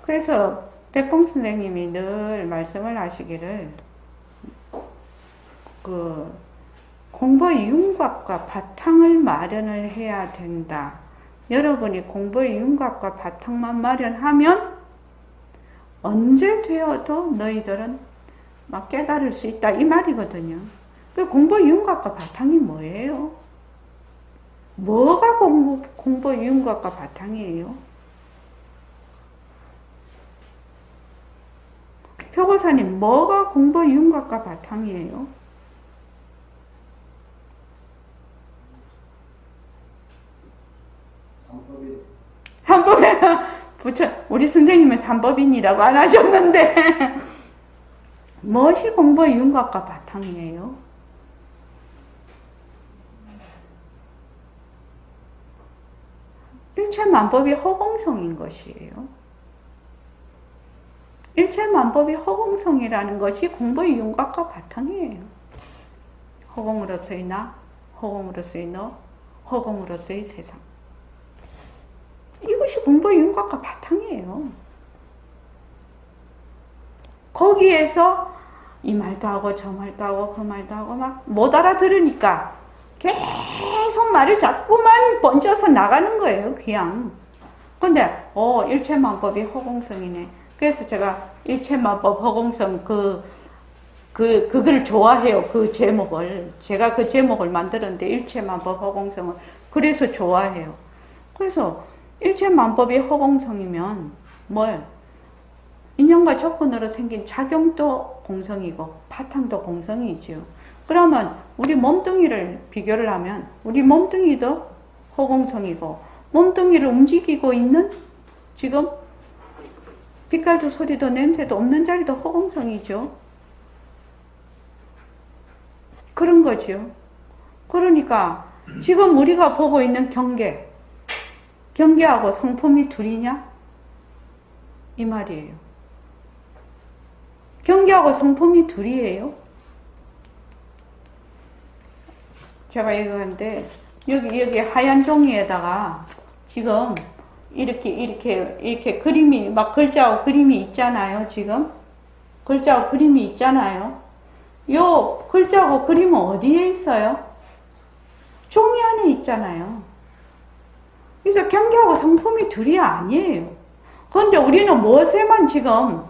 그래서 백봉 선생님이 늘 말씀을 하시기를 그 공부의 윤곽과 바탕을 마련을 해야 된다. 여러분이 공부의 윤곽과 바탕만 마련하면 언제 되어도 너희들은 막 깨달을 수 있다. 이 말이거든요. 그 공부의 윤곽과 바탕이 뭐예요? 뭐가 공부의 윤곽과 바탕이에요? 표고사님, 뭐가 공부의 윤곽과 바탕이에요? 삼법에 우리 선생님은 삼법인이라고 안 하셨는데 무엇이 공부의 윤곽과 바탕이에요? 일체만법이 허공성인 것이에요. 일체만법이 허공성이라는 것이 공부의 윤곽과 바탕이에요. 허공으로서의 나, 허공으로서의 너, 허공으로서의 세상. 이것이 공부의 윤곽과 바탕이에요. 거기에서 이 말도 하고 저 말도 하고 그 말도 하고 막 못 알아들으니까 계속 말을 자꾸만 번져서 나가는 거예요, 그냥. 근데 일체만법이 허공성이네. 그래서 제가 일체만법 허공성 그걸 좋아해요. 그 제목을. 제가 그 제목을 만들었는데 일체만법 허공성을 그래서 좋아해요. 그래서 일체만법이 허공성이면 뭐예요? 인연과 조건으로 생긴 작용도 공성이고 바탕도 공성이지요. 그러면 우리 몸뚱이를 비교를 하면 우리 몸뚱이도 허공성이고 몸뚱이를 움직이고 있는 지금 빛깔도 소리도 냄새도 없는 자리도 허공성이죠. 그런 거죠. 그러니까 지금 우리가 보고 있는 경계하고 성품이 둘이냐? 이 말이에요. 경계하고 성품이 둘이에요. 제가 읽었는데 여기 하얀 종이에다가 지금 이렇게 그림이 막 글자하고 그림이 있잖아요. 지금 글자하고 그림이 있잖아요. 요 글자하고 그림은 어디에 있어요? 종이 안에 있잖아요. 그래서 경계하고 성품이 둘이 아니에요. 그런데 우리는 무엇에만 지금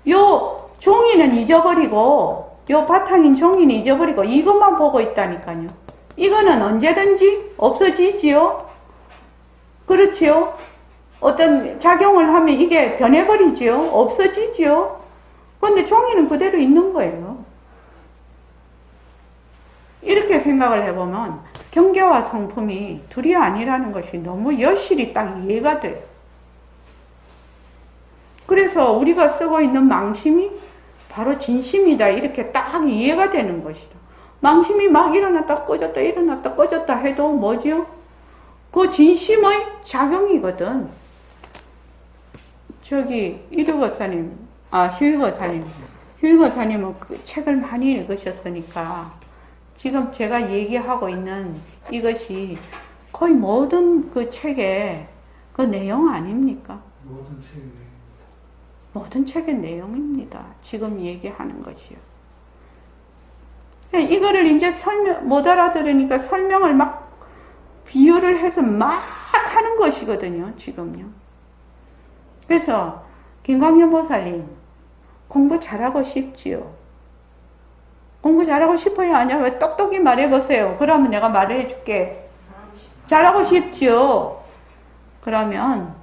요 종이는 잊어버리고 요 바탕인 종이는 잊어버리고 이것만 보고 있다니까요. 이거는 언제든지 없어지지요. 그렇지요. 어떤 작용을 하면 이게 변해버리지요. 없어지지요. 그런데 종이는 그대로 있는 거예요. 이렇게 생각을 해보면 경계와 성품이 둘이 아니라는 것이 너무 여실히 딱 이해가 돼요. 그래서 우리가 쓰고 있는 망심이 바로 진심이다. 이렇게 딱 이해가 되는 것이다. 망심이 막 일어났다 꺼졌다 일어났다 꺼졌다 해도 뭐지요? 그 진심의 작용이거든. 저기 휴일거사님은 그 책을 많이 읽으셨으니까 지금 제가 얘기하고 있는 이것이 거의 모든 그 책의 그 내용 아닙니까? 모든 책의 내용입니다. 지금 얘기하는 것이요. 이거를 이제 못 알아들으니까 설명을 막 비유를 해서 막 하는 것이거든요, 지금요. 그래서 김광현 보살님, 공부 잘하고 싶지요? 공부 잘하고 싶어요? 아니야? 왜 똑똑히 말해보세요. 그러면 내가 말해줄게. 잘하고 싶지요? 그러면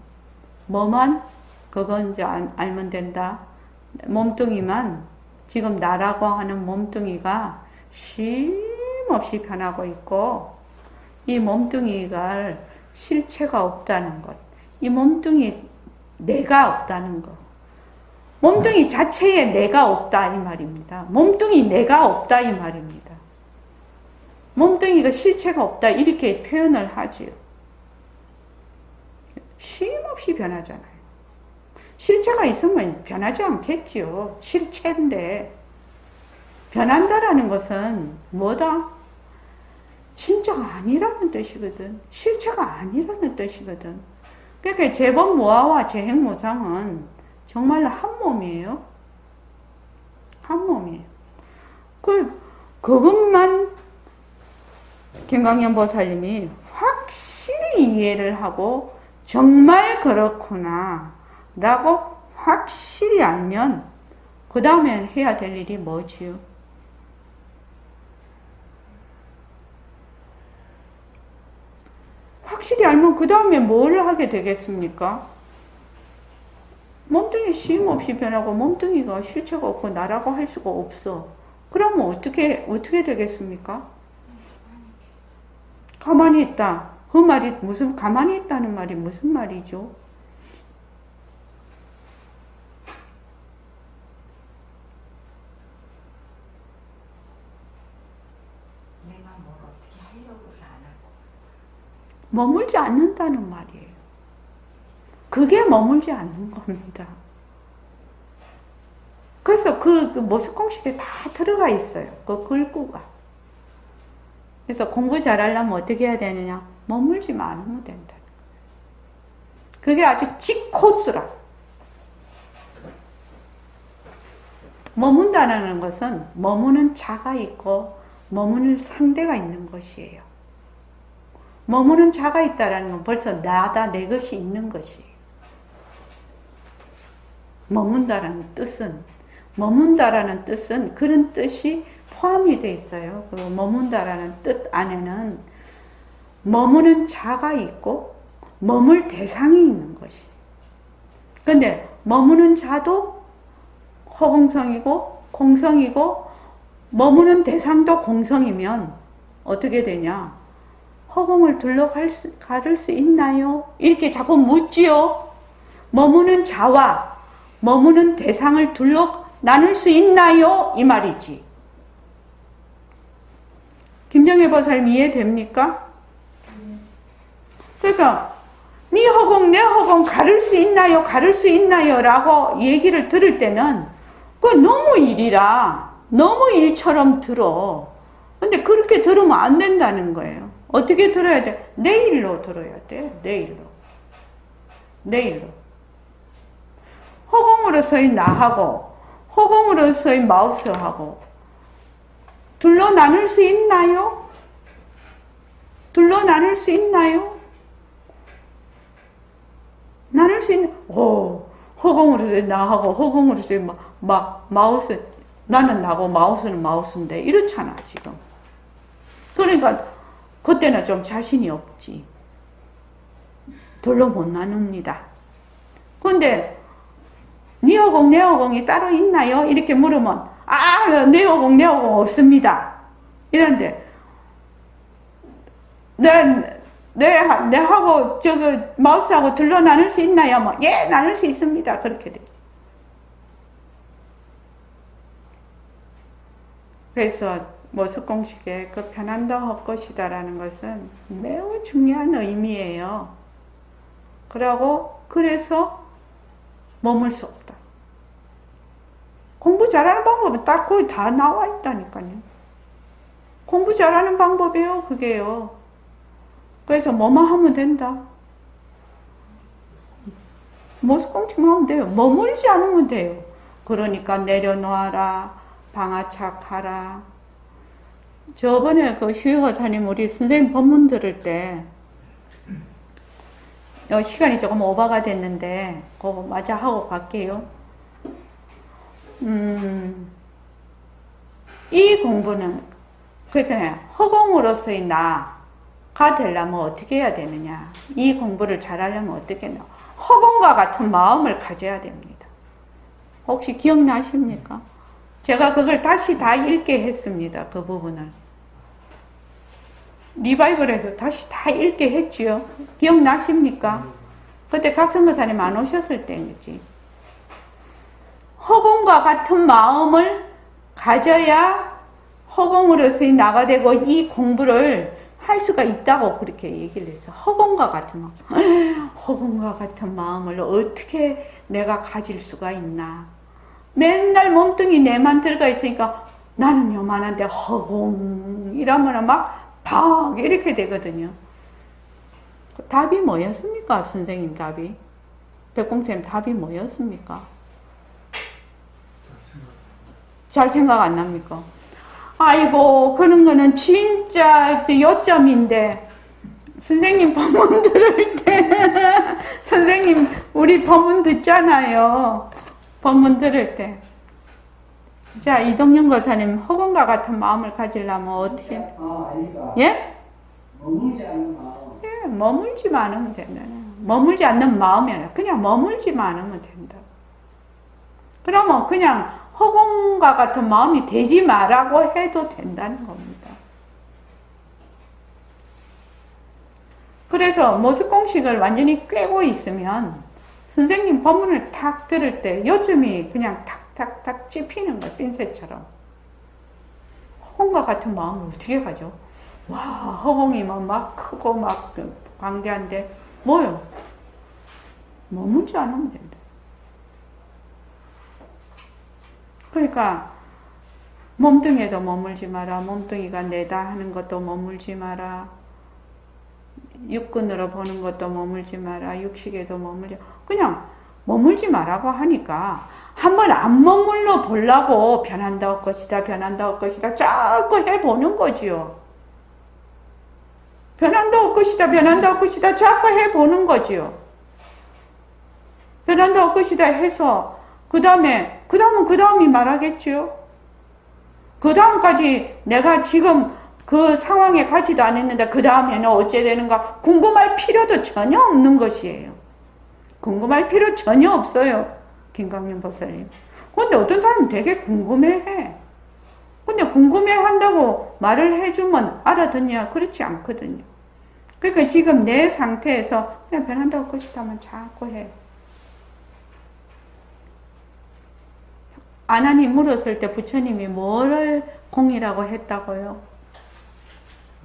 뭐만? 그건 이제 알면 된다. 몸뚱이만, 지금 나라고 하는 몸뚱이가 쉼없이 변하고 있고, 이 몸뚱이가 실체가 없다는 것. 이 몸뚱이 내가 없다는 것. 몸뚱이 자체에 내가 없다 이 말입니다. 몸뚱이 내가 없다 이 말입니다. 몸뚱이가 실체가 없다 이렇게 표현을 하지요. 쉼없이 변하잖아요. 실체가 있으면 변하지 않겠지요. 실체인데 변한다라는 것은 뭐다? 진짜가 아니라는 뜻이거든. 실체가 아니라는 뜻이거든. 그러니까 재범무아와 재행무상은 정말로 한 몸이에요. 한 몸이에요. 그것만 김광현 보살님이 확실히 이해를 하고 정말 그렇구나 라고 확실히 알면 그 다음에 해야 될 일이 뭐지요? 확실히 알면 그 다음에 뭘 하게 되겠습니까? 몸뚱이 쉼없이 변하고 몸뚱이가 실체가 없고 나라고 할 수가 없어. 그러면 어떻게 되겠습니까? 가만히 있다. 그 말이 가만히 있다는 말이 무슨 말이죠? 내가 뭘 어떻게 하려고를 안 하고. 머물지 않는다는 말이에요. 그게 머물지 않는 겁니다. 그래서 그 모습공식에 다 들어가 있어요. 그 글구가. 그래서 공부 잘하려면 어떻게 해야 되느냐? 머물지만 않으면 된다. 그게 아주 직코스라. 머문다는 것은 머무는 자가 있고 머무는 상대가 있는 것이에요. 머무는 자가 있다는 건 벌써 나다 내 것이 있는 것이에요. 머문다라는 뜻은 그런 뜻이 포함이 되어 있어요. 그리고 머문다라는 뜻 안에는 머무는 자가 있고 머물 대상이 있는 것이. 근데 머무는 자도 허공성이고 공성이고 머무는 대상도 공성이면 어떻게 되냐? 허공을 가를 수 있나요? 이렇게 자꾸 묻지요. 머무는 자와 머무는 대상을 나눌 수 있나요? 이 말이지. 김정혜 보살님 이해됩니까? 그러니까 네 허공 내 허공 가를 수 있나요? 가를 수 있나요? 라고 얘기를 들을 때는 그거 너무 일이라 너무 일처럼 들어. 근데 그렇게 들으면 안 된다는 거예요. 어떻게 들어야 돼? 내일로 들어야 돼. 내일로. 허공으로서의 나하고 허공으로서의 마우스하고 둘로 나눌 수 있나요? 나눌 수 있는, 허공으로서의 나하고 허공으로서의 마우스, 나는 나고 마우스는 마우스인데, 이렇잖아, 지금. 그러니까, 그때는 좀 자신이 없지. 둘로 못 나눕니다. 근데, 네 허공, 내 허공이 따로 있나요? 이렇게 물으면, 내 허공, 내 허공 없습니다. 이런데, 내하고, 마우스하고 둘로 나눌 수 있나요? 예, 나눌 수 있습니다. 그렇게 되지. 그래서, 모습공식에 그 편한다 헛것이다라는 것은 매우 중요한 의미예요. 그래서, 머물 수 없다. 공부 잘하는 방법은 딱 거기 다 나와 있다니까요. 공부 잘하는 방법이에요, 그게요. 그래서 뭐만 하면 된다. 모습공식만 하면 돼요. 머물지 않으면 돼요. 그러니까 내려놓아라, 방아착하라. 저번에 그 휴여사님 우리 선생님 법문 들을 때 시간이 조금 오버가 됐는데 그거 마저 하고 갈게요. 이 공부는 그러니까 허공으로서의 나가 되려면 어떻게 해야 되느냐? 이 공부를 잘하려면 어떻게 해야 허공과 같은 마음을 가져야 됩니다. 혹시 기억나십니까? 제가 그걸 다시 다 읽게 했습니다. 그 부분을. 리바이벌에서 다시 다 읽게 했지요. 기억나십니까? 그때 각성거사님 안 오셨을 때겠지. 허공과 같은 마음을 가져야 허공으로서의 나가 되고 이 공부를 할 수가 있다고 그렇게 얘기를 했어. 허공과 같은 마음. 허공과 같은 마음을 어떻게 내가 가질 수가 있나. 맨날 몸뚱이 내만 들어가 있으니까 나는 요만한데 허공 이러면 막 박 이렇게 되거든요. 답이 뭐였습니까? 선생님 답이. 백공쌤 답이 뭐였습니까? 잘 생각 안 납니까? 아이고 그런 거는 진짜 요점인데 선생님 법문 들을 때 선생님 우리 법문 듣잖아요. 법문 들을 때 자, 이동영 거사님 허공과 같은 마음을 가지려면 어떻게? 예? 머물지 않는 마음. 예, 머물지만 않으면 된다. 머물지 않는 마음이 아니라 그냥 머물지만 않으면 된다. 그러면 그냥 허공과 같은 마음이 되지 말라고 해도 된다는 겁니다. 그래서 모습공식을 완전히 꿰고 있으면 선생님 법문을 탁 들을 때 요점이 그냥 탁탁탁 찝히는 거야. 핀셋처럼. 허공과 같은 마음을 어떻게 가져? 와, 허공이 막 크고 막 광대한데 뭐요? 머물지 않으면 된다. 그러니까 몸뚱이에도 머물지 마라. 몸뚱이가 내다 하는 것도 머물지 마라. 육근으로 보는 것도 머물지 마라. 육식에도 머물지 그냥 머물지 마라고 하니까 한번 안 머물러 보려고 변한다 할 것이다. 변한다 할 것이다. 자꾸 해보는 거지요. 변한다 할 것이다. 변한다 할 것이다. 자꾸 해보는 거지요. 변한다 할 것이다 해서 그 다음은 그 다음이 말하겠지요. 그 다음까지 내가 지금 그 상황에 가지도 않았는데 그 다음에는 어째 되는가 궁금할 필요도 전혀 없는 것이에요. 궁금할 필요 전혀 없어요. 김강림 박사님. 근데 어떤 사람은 되게 궁금해해. 근데 궁금해한다고 말을 해주면 알아듣냐? 그렇지 않거든요. 그러니까 지금 내 상태에서 그냥 변한다고 것이다만 자꾸 해. 아나니 물었을 때 부처님이 뭐를 공이라고 했다고요?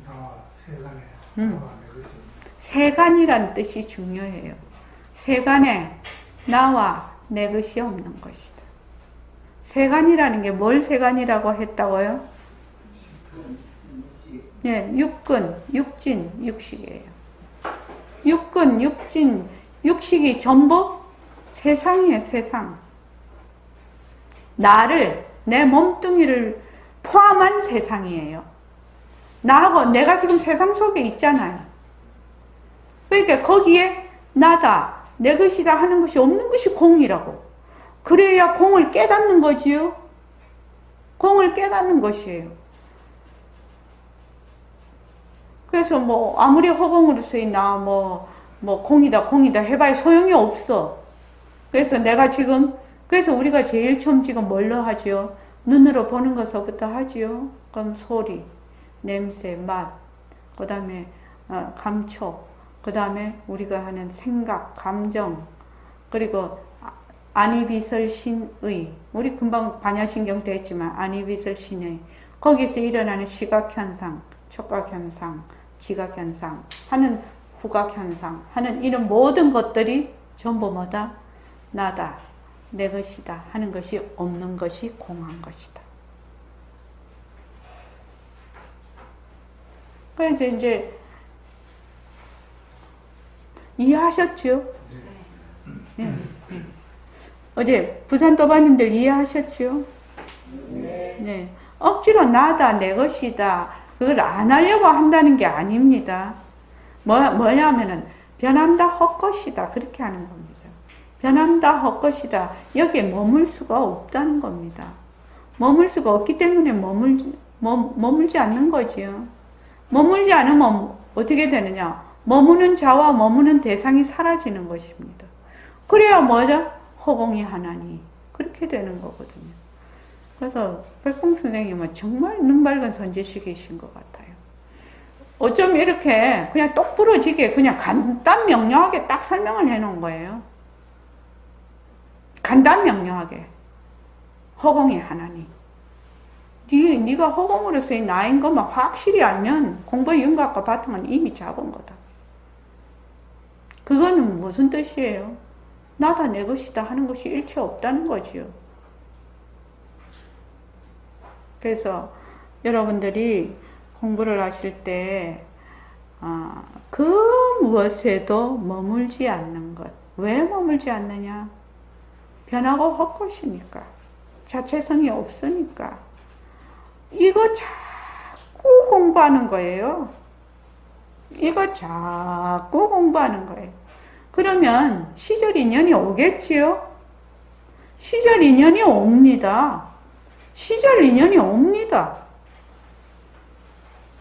나와 세간에 나와 내 것이. 세간이란 뜻이 중요해요. 세간에 나와 내 것이 없는 것이다. 세간이라는 게 뭘 세간이라고 했다고요? 네, 육근, 육진, 육식이에요. 육근, 육진, 육식이 전부 세상이에요, 세상. 나를, 내 몸뚱이를 포함한 세상이에요. 나하고 내가 지금 세상 속에 있잖아요. 그러니까 거기에 나다, 내 것이다 하는 것이 없는 것이 공이라고. 그래야 공을 깨닫는 거지요. 공을 깨닫는 것이에요. 그래서 뭐 아무리 허공으로서의 나 공이다 해봐야 소용이 없어. 그래서 내가 지금 그래서 우리가 제일 처음 지금 뭘로 하지요? 눈으로 보는 것부터 하지요. 그럼 소리, 냄새, 맛, 그 다음에 감촉, 그 다음에 우리가 하는 생각, 감정, 그리고 안이비설신의, 우리 금방 반야신경 때 했지만 안이비설신의, 거기서 일어나는 시각현상, 촉각현상, 지각현상 하는 후각현상 하는 이런 모든 것들이 전부 뭐다? 나다, 내 것이다 하는 것이 없는 것이 공한 것이다. 그래서 이제 이해하셨죠? 네. 어제 부산 도바님들 이해하셨죠? 네. 억지로 나다, 내 것이다, 그걸 안 하려고 한다는 게 아닙니다. 뭐냐면은 변한다 헛것이다. 그렇게 하는 겁니다. 변한다 헛것이다. 여기에 머물 수가 없다는 겁니다. 머물 수가 없기 때문에 머물지 않는 거지요. 머물지 않으면 어떻게 되느냐? 머무는 자와 머무는 대상이 사라지는 것입니다. 그래야 뭐죠? 허공이 하나니. 그렇게 되는 거거든요. 그래서 백봉 선생님은 정말 눈밝은 선지식이신 것 같아요. 어쩜 이렇게 그냥 똑부러지게 그냥 간단 명료하게 딱 설명을 해놓은 거예요. 간단 명료하게. 허공이 하나니. 네가 허공으로서의 나인 것만 확실히 알면 공부의 윤곽과 바탕은 이미 잡은 거다. 그거는 무슨 뜻이에요? 나다 내 것이다 하는 것이 일체 없다는 거지요. 그래서 여러분들이 공부를 하실 때 그 무엇에도 머물지 않는 것. 왜 머물지 않느냐? 변하고 헛것이니까. 자체성이 없으니까. 이거 자꾸 공부하는 거예요. 이거 자꾸 공부하는 거예요. 그러면 시절 인연이 오겠지요? 시절 인연이 옵니다. 시절 인연이 옵니다.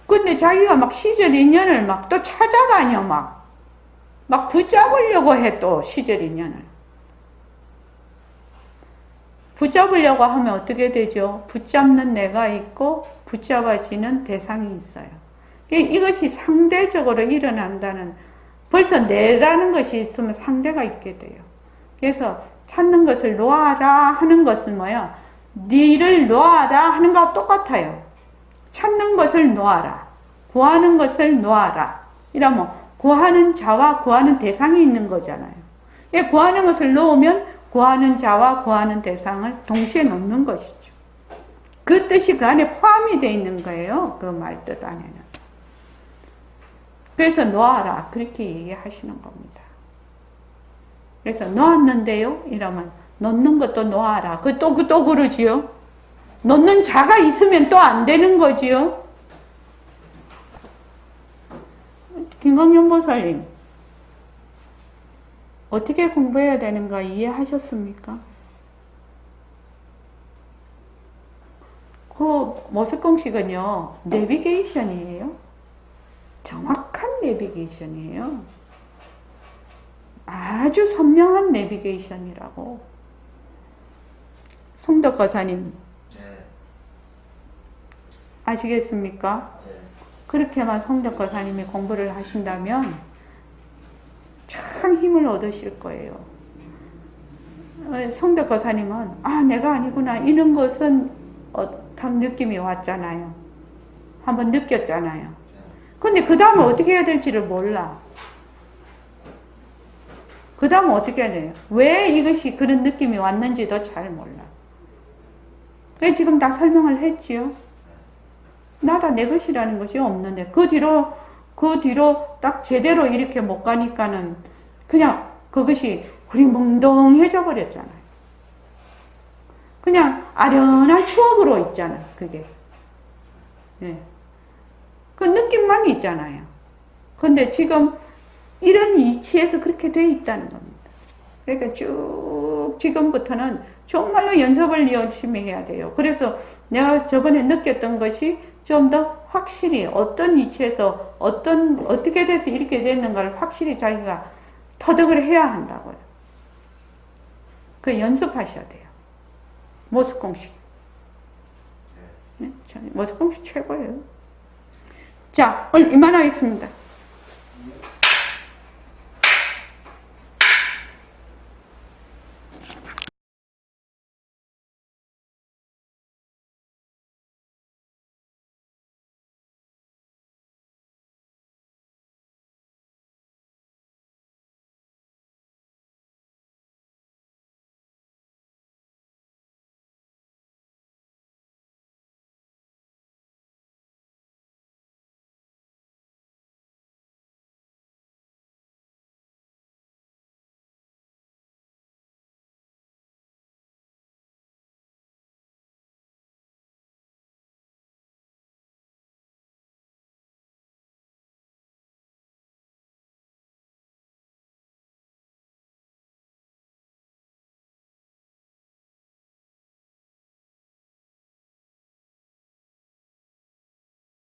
근데 자기가 막 시절 인연을 막 또 찾아다녀 막 붙잡으려고 해 또 시절 인연을. 붙잡으려고 하면 어떻게 되죠? 붙잡는 내가 있고 붙잡아지는 대상이 있어요. 이것이 상대적으로 일어난다는, 벌써 내라는 것이 있으면 상대가 있게 돼요. 그래서 찾는 것을 놓아라 하는 것은 뭐야? 니를 놓아라 하는 것과 똑같아요. 찾는 것을 놓아라. 구하는 것을 놓아라. 이러면 구하는 자와 구하는 대상이 있는 거잖아요. 구하는 것을 놓으면 구하는 자와 구하는 대상을 동시에 놓는 것이죠. 그 뜻이 그 안에 포함이 되어 있는 거예요. 그 말뜻 안에는. 그래서 놓아라. 그렇게 얘기하시는 겁니다. 그래서 놓았는데요? 이러면 놓는 것도 놓아라. 또 그러지요? 놓는 자가 있으면 또 안 되는 거지요? 김광현 보살님, 어떻게 공부해야 되는가 이해하셨습니까? 그 모습공식은요, 내비게이션이에요. 정확한 내비게이션이에요. 아주 선명한 내비게이션이라고. 송덕거사님, 아시겠습니까? 그렇게만 송덕거사님이 공부를 하신다면 참 힘을 얻으실 거예요. 송덕거사님은 내가 아니구나 이런 것은 어떤 느낌이 왔잖아요. 한번 느꼈잖아요. 근데 그 다음에 어떻게 해야 될지를 몰라. 그 다음에 어떻게 해야 돼요? 왜 이것이 그런 느낌이 왔는지도 잘 몰라. 왜 지금 다 설명을 했지요? 나다 내 것이라는 것이 없는데 그 뒤로 딱 제대로 이렇게 못 가니까는 그냥 그것이 흐리멍덩해져 버렸잖아요. 그냥 아련한 추억으로 있잖아. 그게. 그 느낌만 있잖아요. 근데 지금 이런 위치에서 그렇게 돼 있다는 겁니다. 그러니까 쭉 지금부터는 정말로 연습을 열심히 해야 돼요. 그래서 내가 저번에 느꼈던 것이 좀 더 확실히 어떤 위치에서 어떻게 돼서 이렇게 됐는가를 확실히 자기가 터득을 해야 한다고요. 그 연습하셔야 돼요. 모습공식. 모습공식 최고예요. 자, 오늘 이만하겠습니다.